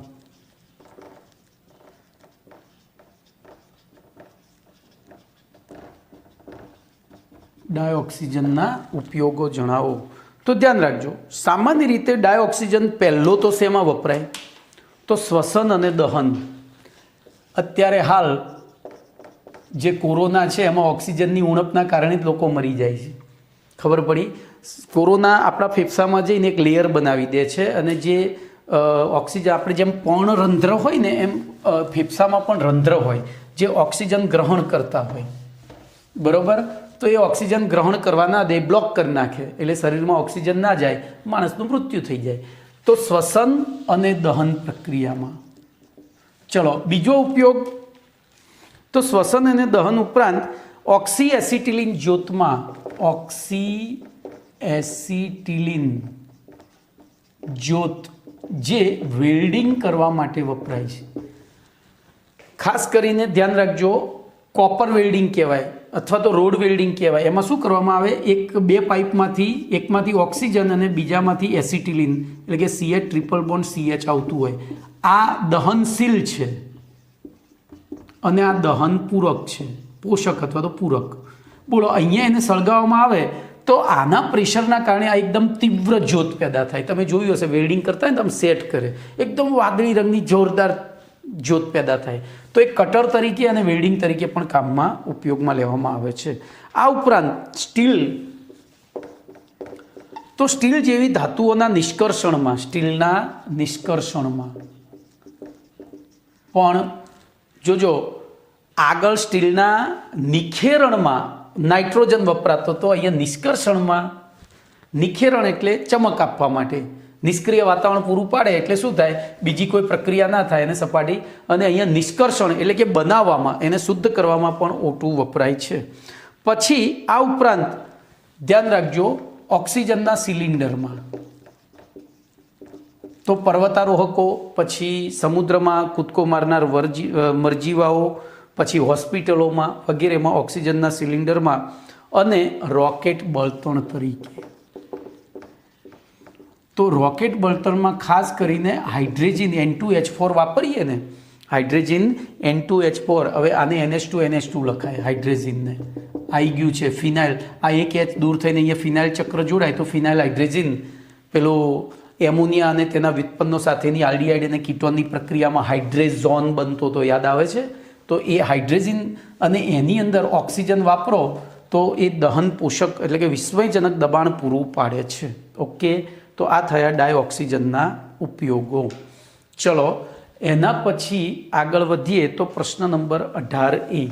ડાયઓક્સિજનના ઉપયોગો જણાવો. તો ધ્યાન રાખજો, સામાન્ય રીતે ડાયઓક્સિજન પહેલો તો શેમાં વપરાય? તો શ્વસન અને દહન. અત્યારે હાલ જે કોરોના છે એમાં ઓક્સિજનની ઉણપના કારણે જ લોકો મરી જાય છે. ખબર પડી? કોરોના આપણા ફેફસામાં જઈને એક લેયર બનાવી દે છે અને જે ઓક્સિજન આપણે જેમ પર્ણરંધ્ર હોય ને એમ ફેફસામાં પણ રંધ્ર હોય જે ઓક્સિજન ગ્રહણ કરતા હોય. બરોબર? તો એ ઓક્સિજન ગ્રહણ કરવા ના દે, બ્લોક કરી નાખે, એટલે શરીરમાં ઓક્સિજન ના જાય, માણસનું મૃત્યુ થઈ જાય. તો શ્વસન અને દહન પ્રક્રિયામાં. ચલો બીજો ઉપયોગ, તો શ્વસન અને દહન ઉપરાંત ઓક્સી એસિટિલિન જ્યોતમાં, ઓક્સી એસિટિલિન જ્યોત જે વેલ્ડિંગ કરવા માટે વપરાય છે. ખાસ કરીને ધ્યાન રાખજો, કોપર વેલ્ડિંગ કહેવાય અથવા તો રોડ વેલ્ડિંગ કહેવાય. એમાં શું કરવામાં આવે? બે પાઇપમાંથી એકમાંથી ઓક્સિજન અને બીજામાંથી એસિટિલિન એટલે કે CH ટ્રિપલ બોન્ડ CH આવતું હોય. આ દહનશીલ છે અને આ દહન પૂરક છે, પોષક અથવા તો પૂરક. બોલો અહીંયા એને સળગાવવામાં આવે તો આના પ્રેશરના કારણે આ એકદમ તીવ્ર જ્યોત પેદા થાય. તમે જોયું હશે વેલ્ડિંગ કરતા હોય ને તમે સેટ કરે, એકદમ વાદળી રંગની જોરદાર જ્યોત પેદા થાય. તો એ કટર તરીકે અને વેલ્ડિંગ તરીકે પણ કામમાં ઉપયોગમાં લેવામાં આવે છે. આ ઉપરાંત સ્ટીલ, તો સ્ટીલ જેવી ધાતુઓના નિષ્કર્ષણમાં, સ્ટીલના નિષ્કર્ષણમાં પણ જોજો, આગળ સ્ટીલના નિખેરણમાં નાઇટ્રોજન વપરાતો, તો અહીંયા નિષ્કર્ષણમાં, નિખેરણ એટલે ચમક આપવા માટે, નિષ્ક્રિય વાતાવરણ પૂરું પાડે એટલે શું થાય? બીજી કોઈ પ્રક્રિયા ના થાય અને સપાટી. અને અહીંયા નિષ્કર્ષણ એટલે કે બનાવવામાં, એને શુદ્ધ કરવામાં પણ O2 વપરાય છે. પછી આ ઉપરાંત ધ્યાન રાખજો, ઓક્સિજનના સિલિન્ડરમાં, તો પર્વતારોહકો, પછી સમુદ્રમાં કૂદકો મારનાર મરજીવાઓ, પછી હોસ્પિટલોમાં વગેરેમાં ઓક્સિજનના સિલિન્ડરમાં, અને રોકેટ બળતણ તરીકે. તો રોકેટ બળતણમાં ખાસ કરીને હાઇડ્રોજન N2H4 વાપરીએ ને, હાઇડ્રોજન N2H4, હવે આને NH2 લખાય, હાઇડ્રોજનને આવી ગયું છે ફિનાઇલ, આ એક H દૂર થઈને અહીંયા ફિનાઇલ ચક્ર જોડાય તો ફિનાઇલ હાઇડ્રોજન, પેલો એમોનિયા અને તેના વ્યુત્પન્નો સાથેની આલ્ડીહાઇડ અને કીટોનની પ્રક્રિયામાં હાઇડ્રેઝોન બનતો તો યાદ આવે છે. તો એ હાઇડ્રોજન અને એની અંદર ઓક્સિજન વાપરો તો એ દહન પોષક એટલે કે વિસ્મયજનક દબાણ પૂરું પાડે છે. ઓકે, તો આ થયા ડાયઓક્સિજનના ઉપયોગો. ચલો એના પછી આગળ વધીએ તો પ્રશ્ન નંબર 18A.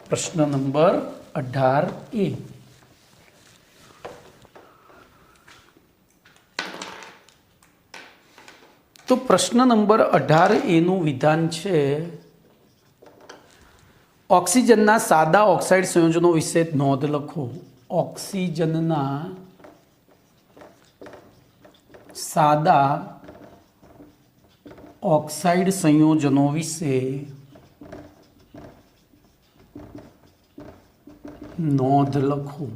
પ્રશ્ન નંબર 18A. તો પ્રશ્ન નંબર 18A નું વિધાન છે, ઓક્સિજનના સાદા ઓક્સાઇડ સંયોજનો વિશે નોંધ લખો. ઓક્સિજનના સાદા ઓક્સાઇડ સંયોજનો વિશે નોંધ લખો.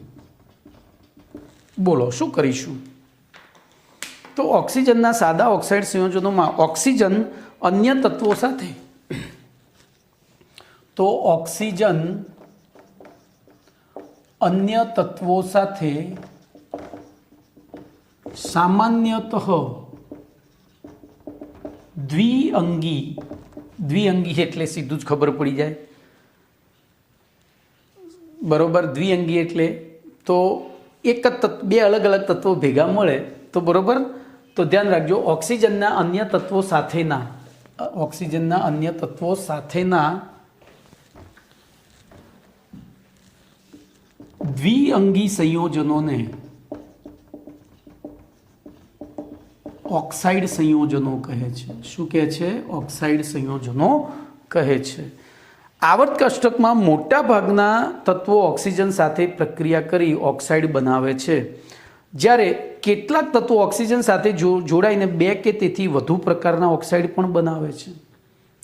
બોલો શું કરીશું? તો ઓક્સિજનના સાદા ઓક્સાઇડ સંયોજનોમાં ઓક્સિજન અન્ય તત્વો સાથે, તો ઓક્સિજન અન્ય તત્વો સાથે સામાન્યતઃ દ્વિઅંગી એટલે સીધું જ ખબર પડી જાય. બરોબર? દ્વિઅંગી એટલે તો એક જ બે અલગ અલગ તત્વો ભેગા મળે તો બરોબર. તો ધ્યાન રાખજો, ઓક્સિજનના અન્ય તત્વો સાથેના દ્વિઅંગી સંયોજનોને ઓક્સાઇડ સંયોજનો કહે છે. શું કહે છે? ઓક્સાઇડ સંયોજનો કહે છે. આવર્ત કોષ્ટકમાં મોટા ભાગના તત્વો ઓક્સિજન સાથે પ્રક્રિયા કરી ઓક્સાઇડ બનાવે છે, જ્યારે કેટલાક તત્વો ઓક્સિજન સાથે જોડાઈને બે કે તેથી વધુ પ્રકારના ઓક્સાઇડ પણ બનાવે છે.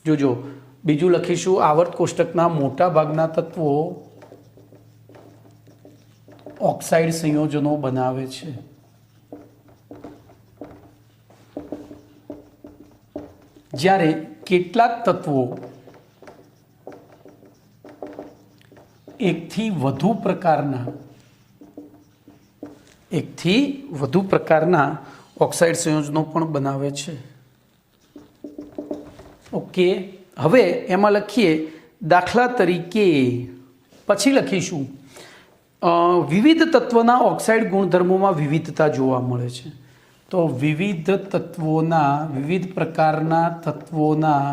જોજો, બીજું લખીશું આવર્ત કોષ્ટકના મોટા ભાગના તત્વો ઓક્સાઇડ સંયોજનો બનાવે છે. જ્યારે કેટલાક તત્વો એકથી વધુ પ્રકારના ઓક્સાઇડ સંયોજનો પણ બનાવે છે. ઓકે, હવે એમાં લખીએ દાખલા તરીકે, પછી લખીશું વિવિધ તત્વના ઓક્સાઇડ ગુણધર્મોમાં વિવિધતા જોવા મળે છે. તો વિવિધ પ્રકારના તત્વોના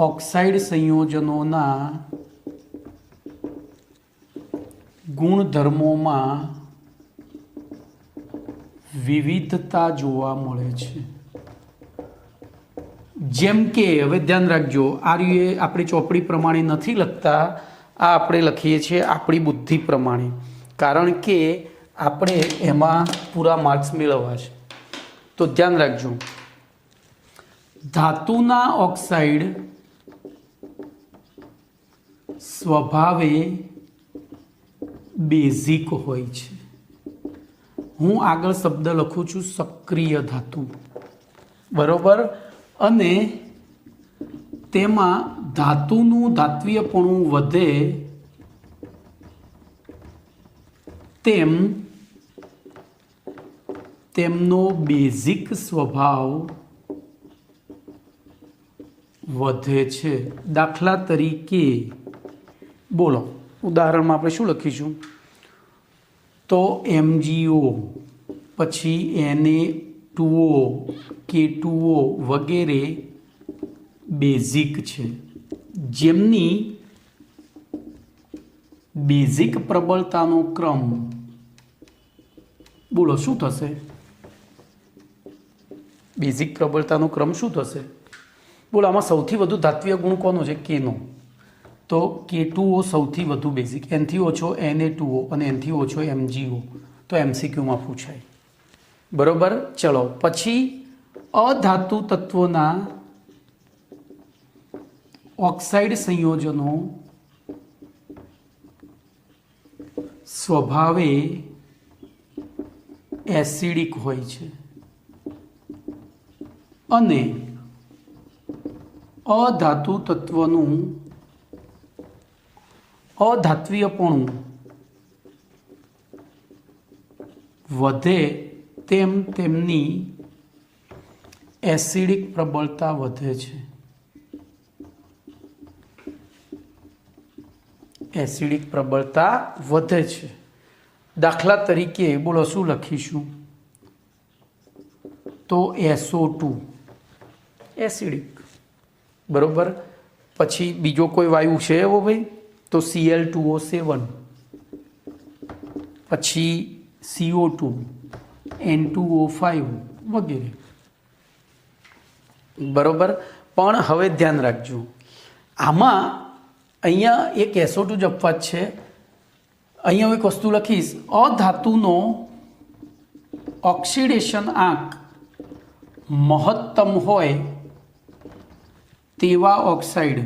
ઓક્સાઇડ સંયોજનોના ગુણધર્મોમાં વિવિધતા જોવા મળે છે. જેમ કે હવે ધ્યાન રાખજો, આ રીતે આપણી ચોપડી પ્રમાણે નથી લખતા, આ આપણે લખીએ છીએ આપણી બુદ્ધિ પ્રમાણે, કારણ કે આપણે એમાં પૂરા માર્ક્સ મેળવવા છે. તો ધ્યાન રાખજો, ધાતુના ઓક્સાઇડ સ્વભાવે બેઝિક હોય છે. હું આગળ શબ્દ લખું છું સક્રિય ધાતુ, બરોબર, અને તેમાં ધાતુનું ધાત્વીયપણું વધે તેમ તેમનો બેઝિક સ્વભાવ વધે છે. દાખલા તરીકે બોલો, ઉદાહરણમાં આપણે શું લખીશું? તો MgO, પછી Na2O, K2O વગેરે બેઝિક છે, જેમની બેઝિક પ્રબળતાનો ક્રમ, બોલો શું થશે? બેઝિક પ્રબળતાનો ક્રમ શું થશે? બોલો, આમાં સૌથી વધુ ધાત્વીય ગુણ કોનો છે? Kનો. તો K2O સૌથી વધુ બેઝિક, એનથી ઓછો Na2O અને એનથી ઓછો MgO. તો MCQમાં પૂછાય, બરોબર. ચલો, પછી અધાતુ તત્વોના ઓક્સાઇડ સંયોજનો સ્વભાવે એસિડિક હોય છે અને અધાતુ તત્વનું અધાત્વીયપણું વધે તેમ તેમની એસિડિક પ્રબળતા વધે છે. એસિડિક પ્રબળતા વધે છે. દાખલા તરીકે બોલો શું લખીશું? તો SO2 એસિડિક, બરોબર. પછી બીજો કોઈ વાયુ છે એવો ભાઈ? તો Cl2O7, પછી CO2, N2O5 વગેરે, બરોબર. પણ હવે ધ્યાન રાખજો, આમાં અહીંયા એક SO2 જ અપવાદ છે. અહીંયા હું એક વસ્તુ લખીશ, અધાતુનો ઓક્સિડેશન આંક મહત્તમ હોય તેવા ઓક્સાઇડ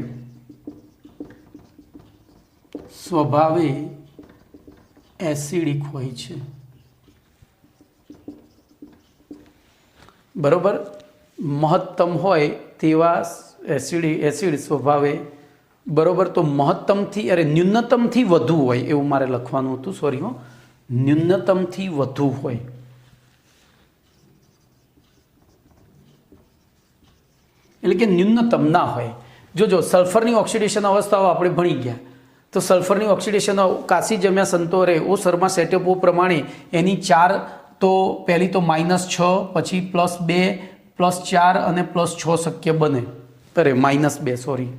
સ્વભાવે એસિડિક હોય છે, બરોબર. મહત્તમ હોય તેવા એસિડ સ્વભાવે, બરોબર. તો મહત્તમથી ન્યૂનતમથી વધુ હોય એવું મારે લખવાનું હતું, સોરી હો, ન્યૂનતમથી વધુ હોય. એટલે કે ન્યૂનતમ ના હોય. જો સલ્ફરની ઓક્સિડેશન અવસ્થાઓ આપણે ભણી ગયા, તો સલ્ફરની ઓક્સિડેશન કાશી જમ્યા સંતોરે ઓ શર્મા સેટઅપો પ્રમાણે એની 4, તો પહેલી તો -6, પછી +2, +4 અને +6 શક્ય બને. -2 સોરી,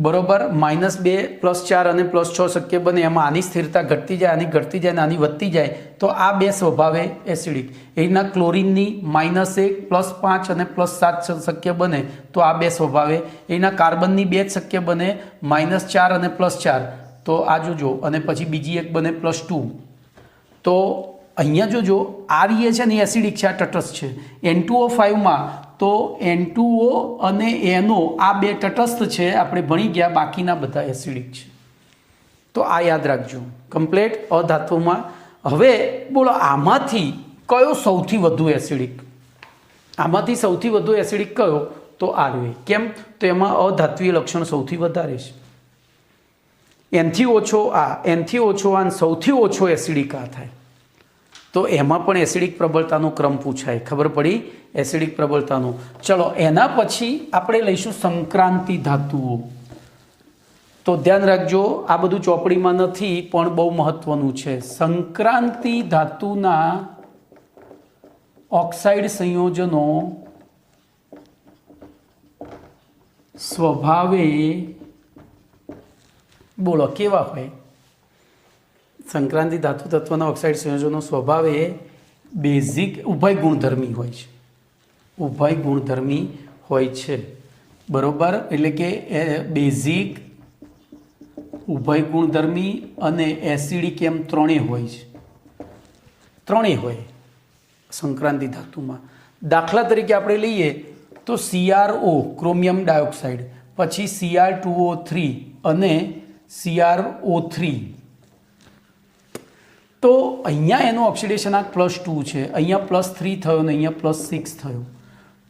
બરોબર. -2, +4 અને +6 શક્ય બને. એમાં આની સ્થિરતા ઘટતી જાય, આની ઘટતી જાય અને આની વધતી જાય, તો આ બે સ્વભાવે એસિડિક. એના ક્લોરિનની -1, +5 અને +7 શક્ય બને, તો આ બે સ્વભાવે. એના કાર્બનની 2 જ શક્ય બને, -4 અને +4, તો આ જોજો. અને પછી બીજી એક બને +2, તો અહીંયા જોજો આર એ છે ને એ એસિડિક છે, આ તટસ્થ છે. N2O5માં તો N2O અને NO આ બે તટસ્થ છે, આપણે ભણી ગયા, બાકીના બધા એસિડિક છે. તો આ યાદ રાખજો કમ્પ્લેટ અધાતુમાં. હવે બોલો આમાંથી કયો સૌથી વધુ એસિડિક? આમાંથી સૌથી વધુ એસિડિક કયો? તો આરવે. કેમ? તો એમાં અધાત્વીય લક્ષણ સૌથી વધારે છે. એનથી ઓછો આ, એનથી ઓછો આ, સૌથી ઓછો એસિડિક આ થાય. તો એમાં પણ એસિડિક પ્રબળતાનો ક્રમ પૂછાય. ખબર પડી? એસિડિક પ્રબળતાનો. ચલો એના પછી આપણે લઈશું સંક્રાંતિ ધાતુઓ. તો ધ્યાન રાખજો, આ બધું ચોપડીમાં નથી પણ બહુ મહત્વનું છે. સંક્રાંતિ ધાતુના ઓક્સાઇડ સંયોજનો સ્વભાવે બોલો કેવા હોય? સંક્રાંતિ ધાતુ તત્વના ઓક્સાઇડ સંયોજનો સ્વભાવે બેઝિક ઉભય ગુણધર્મી હોય છે. ઉભય ગુણધર્મી હોય છે, બરોબર? એટલે કે બેઝિક, ઉભય ગુણધર્મી અને એસિડિક એમ ત્રણેય હોય છે. ત્રણેય હોય સંક્રાંતિ ધાતુમાં. દાખલા તરીકે આપણે લઈએ તો CrO ક્રોમિયમ ડાયોક્સાઇડ, પછી Cr2O3 અને CrO3. તો અહીંયા એનો ઓક્સિડેશન આંક +2 છે, અહીંયા +3 થયો ને અહીંયા +6 થયો.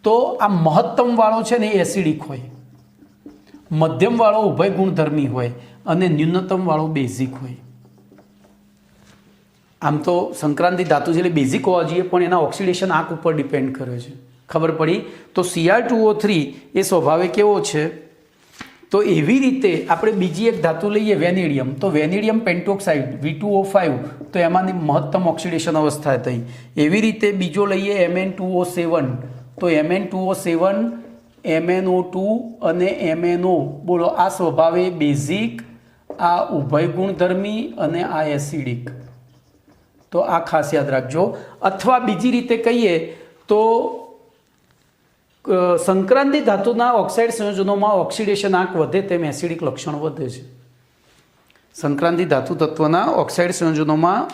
તો આ મહત્તમ વાળો છે ને એ એસિડિક હોય, મધ્યમ વાળો ઉભય ગુણધર્મી હોય અને ન્યૂનતમ વાળો બેઝિક હોય. આમ તો સંક્રાંતિ ધાતુ છે એટલે બેઝિક હોવા જોઈએ, પણ એના ઓક્સિડેશન આંક ઉપર ડિપેન્ડ કરે છે. ખબર પડી? તો Cr2O3 એ સ્વભાવે કેવો છે? તો એવી રીતે આપણે બીજી એક ધાતુ લઈએ વેનેડિયમ. તો વેનેડિયમ પેન્ટોક્સાઇડ V2O5, તો એમાંની મહત્તમ ઓક્સિડેશન અવસ્થા થઈ. એવી રીતે બીજો લઈએ Mn2O7. તો Mn2O7, MnO2 અને MnO. બોલો આ સ્વભાવે બેઝિક, આ ઉભય ગુણધર્મી અને આ એસિડિક. તો આ ખાસ યાદ રાખજો. અથવા બીજી રીતે કહીએ તો સંક્રાંતિ ધાતુના ઓક્સાઇડ સંયોજનોમાં ઓક્સિડેશન આંક વધે તેમ એસિડિક લક્ષણ વધે છે. સંક્રાંતિ ધાતુ તત્વના ઓક્સાઇડ સંયોજનોમાં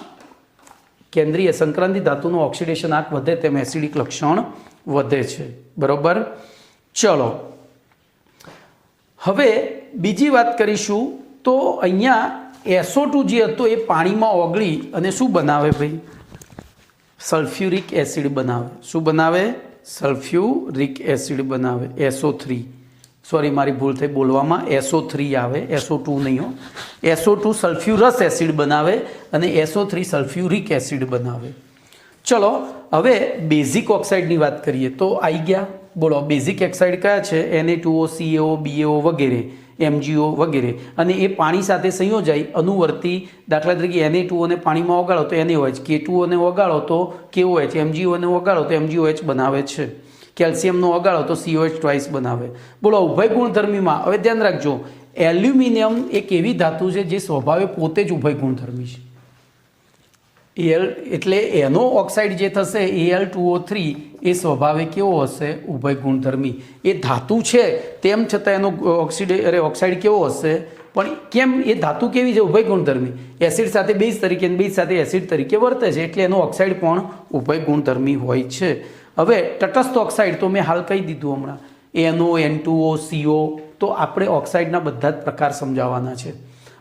કેન્દ્રીય સંક્રાંતિ ધાતુનું ઓક્સિડેશન આંક વધે તેમ એસિડિક લક્ષણ વધે છે. બરોબર? ચલો હવે બીજી વાત કરીશું. તો અહીંયા SO2 જે હતો એ પાણીમાં ઓગળી અને શું બનાવે ભાઈ? સલ્ફ્યુરિક એસિડ બનાવે. શું બનાવે? સલ્ફ્યુરિક એસિડ બનાવે. SO3, સોરી મારી ભૂલ થઈ બોલવામાં, SO3 આવે, SO2 નહીં હો. SO2 સલ્ફ્યુરસ એસિડ બનાવે અને SO3 સલ્ફ્યુરિક એસિડ બનાવે. ચલો હવે બેઝિક ઓક્સાઇડની વાત કરીએ તો આવી ગયા. બોલો બેઝિક ઓક્સાઇડ કયા છે? Na2O, CaO, BaO વગેરે, MgO વગેરે. અને એ પાણી સાથે સંયોજાઈ અનુવર્તી, દાખલા તરીકે Na2O ને પાણીમાં ઓગાળો તો NaOH, K2O ને ઓગાળો તો KOH, MgO ને ઓગાળો તો MgOH બનાવે છે. કેલ્શિયમનો ઓગાળો તો COH ટ્વાઇસ બનાવે. બોલો ઉભય ગુણધર્મીમાં હવે ધ્યાન રાખજો, એલ્યુમિનિયમ એક એવી ધાતુ છે જે સ્વભાવે પોતે જ ઉભય ગુણધર્મી છે. એટલે એનો ઓક્સાઇડ જે થશે Al2O3 એ સ્વભાવે કેવો હશે? ઉભય ગુણધર્મી. એ ધાતુ છે તેમ છતાં એનો ઓક્સાઇડ કેવો હશે? પણ કેમ? એ ધાતુ કેવી છે? ઉભય ગુણધર્મી. એસિડ સાથે બેઝ તરીકે, બેઝ સાથે એસિડ તરીકે વર્તે છે, એટલે એનો ઓક્સાઇડ પણ ઉભય ગુણધર્મી હોય છે. હવે તટસ્થ ઓક્સાઇડ તો મેં હાલ કહી દીધું હમણાં, NO, N2O, CO. તો આપણે ઓક્સાઇડના બધા જ પ્રકાર સમજાવવાના છે.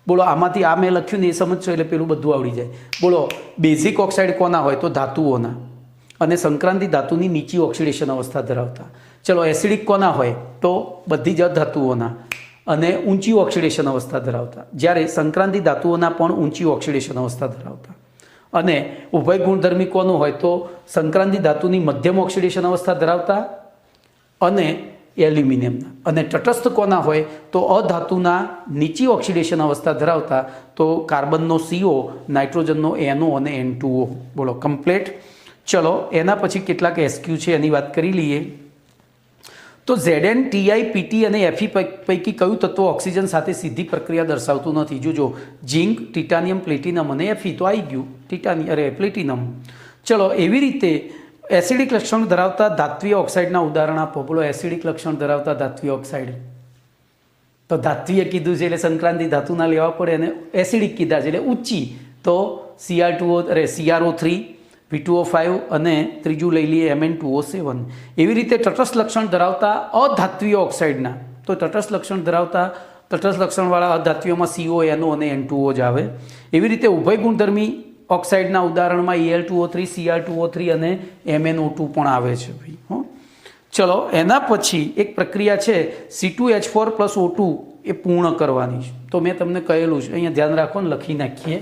બોલો આમાંથી આ મેં લખ્યું ને એ સમજશો એટલે પેલું બધું આવડી જાય. બોલો બેઝિક ઓક્સાઇડ કોના હોય? તો ધાતુઓના, અને સંક્રાંતિ ધાતુની નીચી ઓક્સિડેશન અવસ્થા ધરાવતા. ચલો એસિડિક કોના હોય? તો બધી જ ધાતુઓના અને ઊંચી ઓક્સિડેશન અવસ્થા ધરાવતા. જ્યારે સંક્રાંતિ ધાતુઓના પણ ઊંચી ઓક્સિડેશન અવસ્થા ધરાવતા. અને ઉભય ગુણધર્મી કોનું હોય? તો સંક્રાંતિ ધાતુની મધ્યમ ઓક્સિડેશન અવસ્થા ધરાવતા અને એલ્યુમિનિયમના. અને તટસ્થ કોના હોય? તો અધાતુના નીચી ઓક્સિડેશન અવસ્થા ધરાવતા. તો કાર્બનનો CO, નાઇટ્રોજનનો NO અને N2O. બોલો કમ્પ્લેટ. ચલો એના પછી કેટલાક SQ છે એની વાત કરી લઈએ. તો Zn, Ti, Pt અને Fe પૈકી કયું તત્વ ઓક્સિજન સાથે સીધી પ્રક્રિયા દર્શાવતું નથી? જોજો, ઝિંક, ટિટાનિયમ, પ્લેટિનમ અને Fe તો આવી ગયું, પ્લેટિનમ. ચલો એવી રીતે એસિડિક લક્ષણ ધરાવતા ધાત્વીય ઓક્સાઇડના ઉદાહરણ આપો. બોલો એસિડિક લક્ષણ ધરાવતા ધાત્વીય ઓક્સાઇડ. તો ધાત્વીય કીધું છે એટલે સંક્રાંતિ ધાતુના લેવા પડે, અને એસિડિક કીધા છે એટલે ઊંચી. તો CrO3, V2O5 અને ત્રીજું લઈ લઈએ Mn2O7. એવી રીતે તટસ્થ લક્ષણ ધરાવતા અધાત્વીય ઓક્સાઇડના, તો તટસ્થ લક્ષણવાળા અધાત્વીયમાં CO, NO અને N2O જ આવે. એવી રીતે ઉભય ગુણધર્મી ઓક્સાઇડના ઉદાહરણમાં Al2O3, Cr2O3 અને MnO2 પણ આવે છે ભાઈ. ચલો, એના પછી એક પ્રક્રિયા છે C2H4 + O2 એ પૂર્ણ કરવાની છે. તો મેં તમને કહેલું છે, અહીંયા ધ્યાન રાખો ને લખી નાખીએ.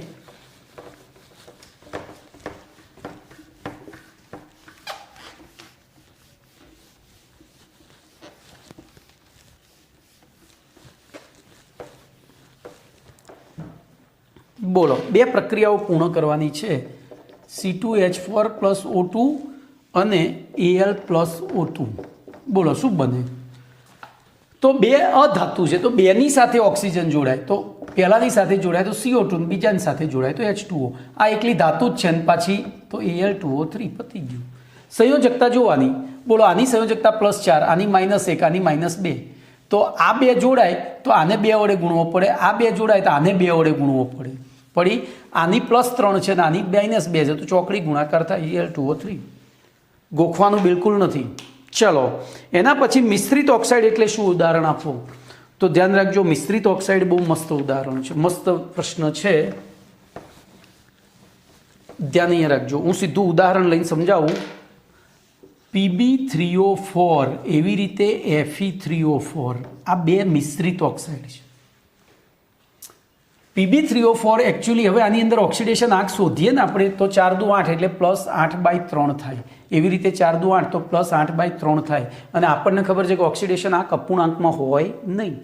બોલો, બે પ્રક્રિયાઓ પૂર્ણ કરવાની છે, C2H4 + O2 અને Al + O2. બોલો શું બને? તો બે અધાતુ છે, તો બેની સાથે ઓક્સિજન જોડાય તો પહેલાની સાથે જોડાય તો CO2, બીજાની સાથે જોડાય તો H2O. આ એકલી ધાતુ જ છે ને પાછી તો Al2O3 પતી ગયું. સંયોજકતા જોવાની. બોલો, આની સંયોજકતા +4, આની -1, આની -2. તો આ બે જોડાય તો આને 2 વડે ગુણવો પડે, આ બે જોડાય તો આને 2 વડે ગુણવો પડે. પડી આની +3 છે ને આની -2 છે, તો ચોકડી ગુણાકાર થાય Al2O3. ગોખવાનું બિલકુલ નથી. ચલો, એના પછી મિશ્રિત ઓક્સાઇડ એટલે શું? ઉદાહરણ આપો. તો ધ્યાન રાખજો, મિશ્રિત ઓક્સાઇડ બહુ મસ્ત ઉદાહરણ છે, મસ્ત પ્રશ્ન છે, ધ્યાન અહીંયા રાખજો. હું સીધું ઉદાહરણ લઈને સમજાવું. Pb3O4 એવી રીતે Fe3O4, આ બે મિશ્રિત ઓક્સાઇડ છે. Pb3O4 એકચ્યુઅલી હવે આની અંદર ઓક્સિડેશન આંક શોધીએ ને આપણે તો 4 દુ 8 એટલે +8/3 થાય. એવી રીતે 4 દુ 8 તો +8/3 થાય. અને આપણને ખબર છે કે ઓક્સિડેશન આંક અપૂર્ણાંકમાં હોય નહીં.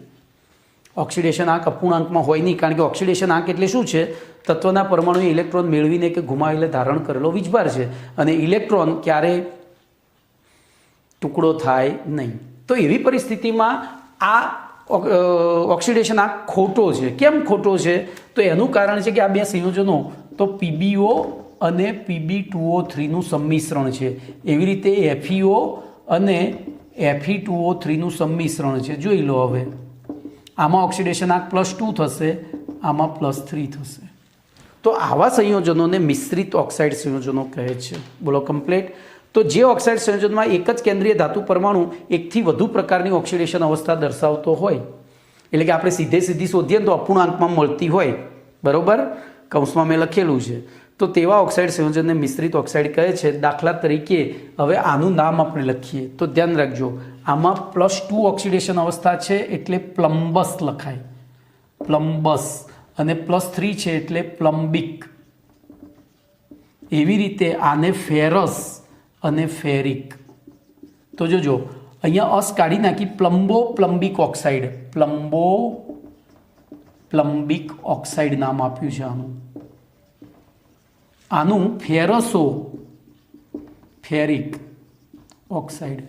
ઓક્સિડેશન આંક અપૂર્ણાંકમાં હોય નહીં, કારણ કે ઓક્સિડેશન આંક એટલે શું છે? તત્વના પરમાણુએ ઇલેક્ટ્રોન મેળવીને કે ગુમાવેલે ધારણ કરેલો વીજભાર છે, અને ઇલેક્ટ્રોન ક્યારેય ટુકડો થાય નહીં. તો એવી પરિસ્થિતિમાં આ ઓક્સિડેશન આંક ખોટો છે. કેમ ખોટો છે? તો એનું કારણ છે કે આ બે સંયોજનો તો PbO અને Pb2O3નું સંમિશ્રણ છે. એવી રીતે FeO અને Fe2O3નું સંમિશ્રણ છે. જોઈ લો, હવે આમાં ઓક્સિડેશન આંક +2 થશે, આમાં +3 થશે. તો આવા સંયોજનોને મિશ્રિત ઓક્સાઇડ સંયોજનો કહે છે. બોલો કમ્પ્લીટ. તો જે ઓક્સાઇડ સંયોજનમાં એક જ કેન્દ્રીય ધાતુ પરમાણુ એકથી વધુ પ્રકારની ઓક્સિડેશન અવસ્થા દર્શાવતો હોય, એટલે કે આપણે સીધી શોધીએ તો અપૂર્ણાંકમાં મળતી હોય, બરોબર, કૌંસમાં મેં લખેલું છે, તો તેવા ઓક્સાઇડ સંયોજનને મિશ્રિત ઓક્સાઇડ કહે છે. દાખલા તરીકે હવે આનું નામ આપણે લખીએ તો ધ્યાન રાખજો, આમાં +2 ઓક્સિડેશન અવસ્થા છે એટલે પ્લમ્બસ લખાય, પ્લમ્બસ, અને +3 છે એટલે પ્લમ્બિક. એવી રીતે આને ફેરસ અને ફેરિક. તો જોજો, અહીંયા અસ કાઢી નાખી, પ્લમ્બિક ઓક્સાઇડ, પ્લમ્બિક ઓક્સાઇડ નામ આપ્યું છે આનું. આનું ફેરિક ઓક્સાઇડ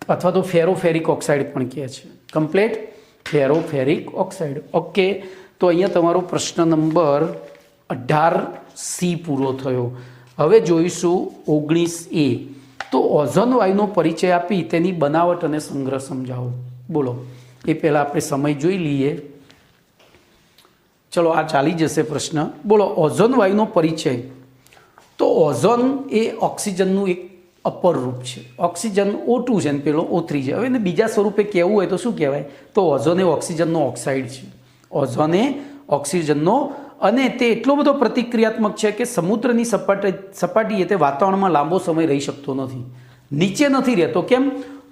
અથવા તો ફેરોફેરિક ઓક્સાઇડ પણ કહે છે. Complete, ફેરોફેરિક oxide. ઓકે, તો અહીંયા તમારો પ્રશ્ન નંબર 18C પૂરો થયો. હવે જોઈશું 19A. તો ઓઝોન વાયુનો પરિચય આપી તેની બનાવટ અને સંગ્રહ સમજાવો. બોલો, એ પહેલાં આપણે સમય જોઈ લઈએ. ચલો, આ ચાલી જશે પ્રશ્ન. બોલો, ઓઝોન વાયુનો પરિચય. તો ઓઝોન એ ઓક્સિજનનું એક અપર રૂપ છે. ઓક્સિજન O2 છે ને પેલો O3 છે. હવે એને બીજા સ્વરૂપે કહેવું હોય તો શું કહેવાય? તો ઓઝોન એ ઓક્સિજનનો ઓક્સાઇડ છે. ઓઝોન એ ઓક્સિજનનો, અને તે એટલો બધો પ્રતિક્રિયાત્મક છે કે સમુદ્રની સપાટીએ તે વાતાવરણમાં લાંબો સમય રહી શકતો નથી, નીચે નથી રહેતો. કેમ?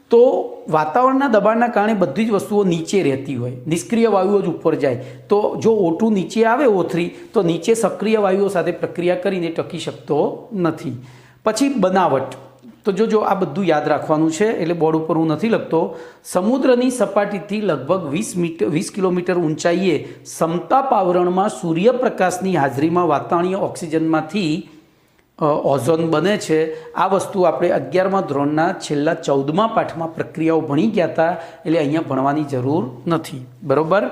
તો વાતાવરણના દબાણના કારણે બધી જ વસ્તુઓ નીચે રહેતી હોય, નિષ્ક્રિય વાયુઓ જ ઉપર જાય. તો જો O2 નીચે આવે, O3, તો નીચે સક્રિય વાયુઓ સાથે પ્રક્રિયા કરીને ટકી શકતો નથી. પછી બનાવટ. તો જો આ બધું યાદ રાખવાનું છે, એટલે બોર્ડ ઉપર હું નથી લખતો. સમુદ્રની સપાટીથી લગભગ 20 કિલોમીટર ઊંચાઈએ સમતાપ આવરણમાં સૂર્યપ્રકાશની હાજરીમાં વાતાવરણીય ઓક્સિજનમાંથી ઓઝોન બને છે. આ વસ્તુ આપણે 11મા ધોરણના છેલ્લા 14મા પાઠમાં પ્રક્રિયાઓ ભણી ગયા હતા, એટલે અહીંયા ભણવાની જરૂર નથી, બરોબર.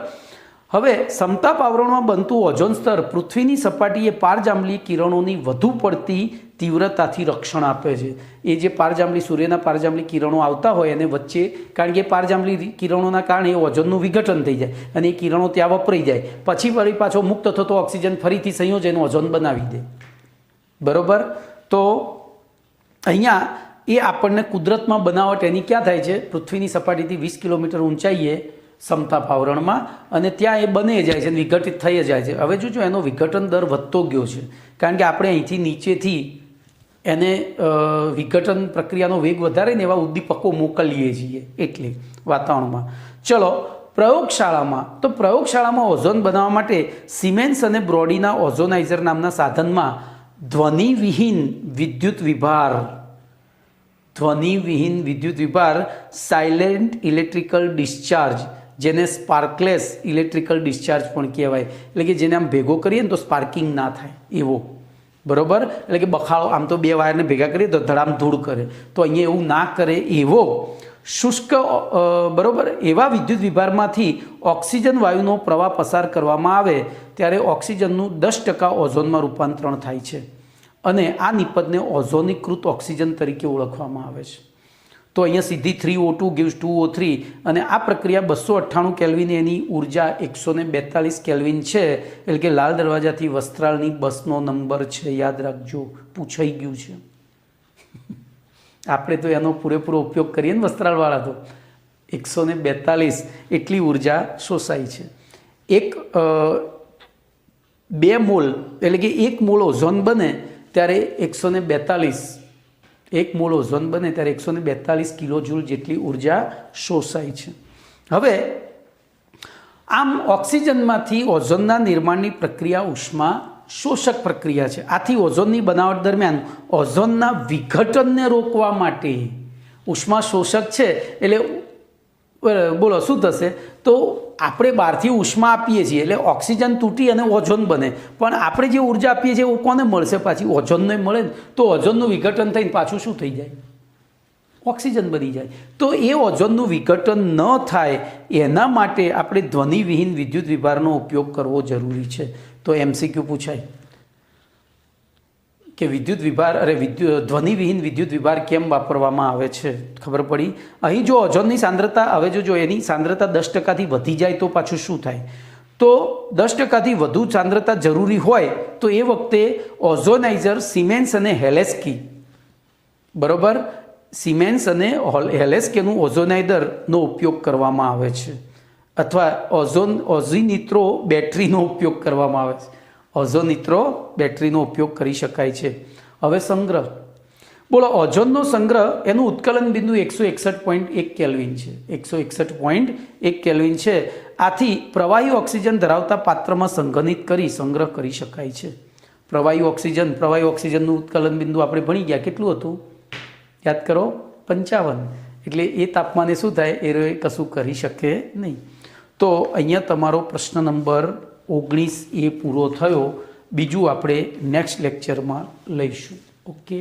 હવે સમતાપ આવરણમાં બનતું ઓઝોન સ્તર પૃથ્વીની સપાટીએ પારજાંબલી કિરણોની વધુ પડતી તીવ્રતાથી રક્ષણ આપે છે. એ જે પારજાંબલી, સૂર્યના પારજાંબલી કિરણો આવતા હોય અને વચ્ચે, કારણ કે પારજાંબલી કિરણોના કારણે ઓઝોનનું વિઘટન થઈ જાય અને એ કિરણો ત્યાં વપરાઈ જાય, પછી વળી પાછો મુક્ત થતો ઓક્સિજન ફરીથી સંયોજન ઓઝોન બનાવી દે, બરોબર. તો અહીંયા એ આપણને કુદરતમાં બનાવટ એની ક્યાં થાય છે? પૃથ્વીની સપાટીથી 20 કિલોમીટર ઊંચાઈએ સમતાપ આવરણમાં, અને ત્યાં એ બને જાય છે, વિઘટિત થઈ જાય છે. હવે જોજો એનો વિઘટન દર વધતો ગયો છે, કારણ કે આપણે અહીંથી નીચેથી એને વિઘટન પ્રક્રિયાનો વેગ વધારે ને એવા ઉદ્દીપકો મોકલીએ છીએ એટલે વાતાવરણમાં. ચલો પ્રયોગશાળામાં, તો પ્રયોગશાળામાં ઓઝોન બનાવવા માટે સિમેન્સ અને બ્રોડીના ઓઝોનાઇઝર નામના સાધનમાં ધ્વનિવિહીન વિદ્યુત વિભાર સાયલેન્ટ ઇલેક્ટ્રિકલ ડિસ્ચાર્જ, જેને સ્પાર્કલેસ ઇલેક્ટ્રિકલ ડિસ્ચાર્જ પણ કહેવાય, એટલે કે જેને આમ ભેગો કરીએ ને તો સ્પાર્કિંગ ના થાય એવો, બરોબર? એટલે કે બખાડો, આમ તો બે વાયરને ભેગા કરીએ તો ધડામ ધૂળ કરે, તો અહીંયા એવું ના કરે એવો શુષ્ક, બરોબર, એવા વિદ્યુત વિભારમાંથી ઓક્સિજન વાયુનો પ્રવાહ પસાર કરવામાં આવે ત્યારે ઓક્સિજનનું 10% ઓઝોનમાં રૂપાંતરણ થાય છે, અને આ નિપજને ઓઝોનીકૃત ઓક્સિજન તરીકે ઓળખવામાં આવે છે. તો અહીંયા સીધી 3O2 gives 2O3, અને આ પ્રક્રિયા 298 કેલ્વિન, એની ઉર્જા 142 કેલ્વિન છે, એટલે કે લાલ દરવાજાથી વસ્ત્રાલની બસનો નંબર છે, યાદ રાખજો, પૂછાઈ ગયું છે. આપણે તો એનો પૂરેપૂરો ઉપયોગ કરીએ ને વસ્ત્રાલવાળા, તો 142 એટલી ઉર્જા શોષાય છે. 2 મોલ એટલે કે 1 મોલ ઓઝોન બને ત્યારે 1 મોલ ઓઝોન બને ત્યારે 142 કિલોજૂલ જેટલી ઉર્જા શોષાય છે. હવે આમ ઓક્સિજનમાંથી ઓઝોનના નિર્માણની પ્રક્રિયા ઉષ્મા શોષક પ્રક્રિયા છે. આથી ઓઝોનની બનાવટ દરમિયાન ઓઝોનના વિઘટનને રોકવા માટે ઉષ્મા શોષક છે, એટલે બોલો શું થશે? તો આપણે બહારથી ઉષ્મા આપીએ છીએ એટલે ઓક્સિજન તૂટી અને ઓઝોન બને, પણ આપણે જે ઉર્જા આપીએ છીએ એ કોને મળશે? પાછી ઓઝોનને મળે ને, તો ઓઝોનનું વિઘટન થઈને પાછું શું થઈ જાય? ઓક્સિજન બની જાય. તો એ ઓઝોનનું વિઘટન ન થાય એના માટે આપણે ધ્વનિવિહીન વિદ્યુત વિભારનો ઉપયોગ કરવો જરૂરી છે. તો MCQ પૂછાય કે ધ્વનિવિહીન વિદ્યુત વિભાર કેમ વાપરવામાં આવે છે? ખબર પડી. અહીં જો ઓઝોનની સાંદ્રતા, હવે જો એની સાંદ્રતા 10%થી વધી જાય તો પાછું શું થાય? તો 10%થી વધુ સાંદ્રતા જરૂરી હોય તો એ વખતે ઓઝોનાઇઝર સિમેન્સ અને હેલેસ્કી, બરોબર, સિમેન્સ અને હેલેસ્કીનું ઓઝોનાઇઝરનો ઉપયોગ કરવામાં આવે છે, અથવા ઓઝોનિત્રો બેટરીનો ઉપયોગ કરવામાં આવે છે. ઓઝોનિત્રો બેટરીનો ઉપયોગ કરી શકાય છે. હવે સંગ્રહ, બોલો, ઓઝોનનો સંગ્રહ, એનું ઉત્કલન બિંદુ 161.1 કેલ્વિન છે, 161.1 કેલ્વિન છે. આથી પ્રવાહી ઓક્સિજન ધરાવતા પાત્રમાં સંઘનિત કરી સંગ્રહ કરી શકાય છે. પ્રવાહી ઓક્સિજનનું ઉત્કલન બિંદુ આપણે ભણી ગયા, કેટલું હતું યાદ કરો? 55. એટલે એ તાપમાને શું થાય? એ કશું કરી શકે નહીં. તો અહીંયા તમારો પ્રશ્ન નંબર 19 એ પૂરો થયો. બીજું આપણે નેક્સ્ટ લેક્ચરમાં લઈશું. ઓકે.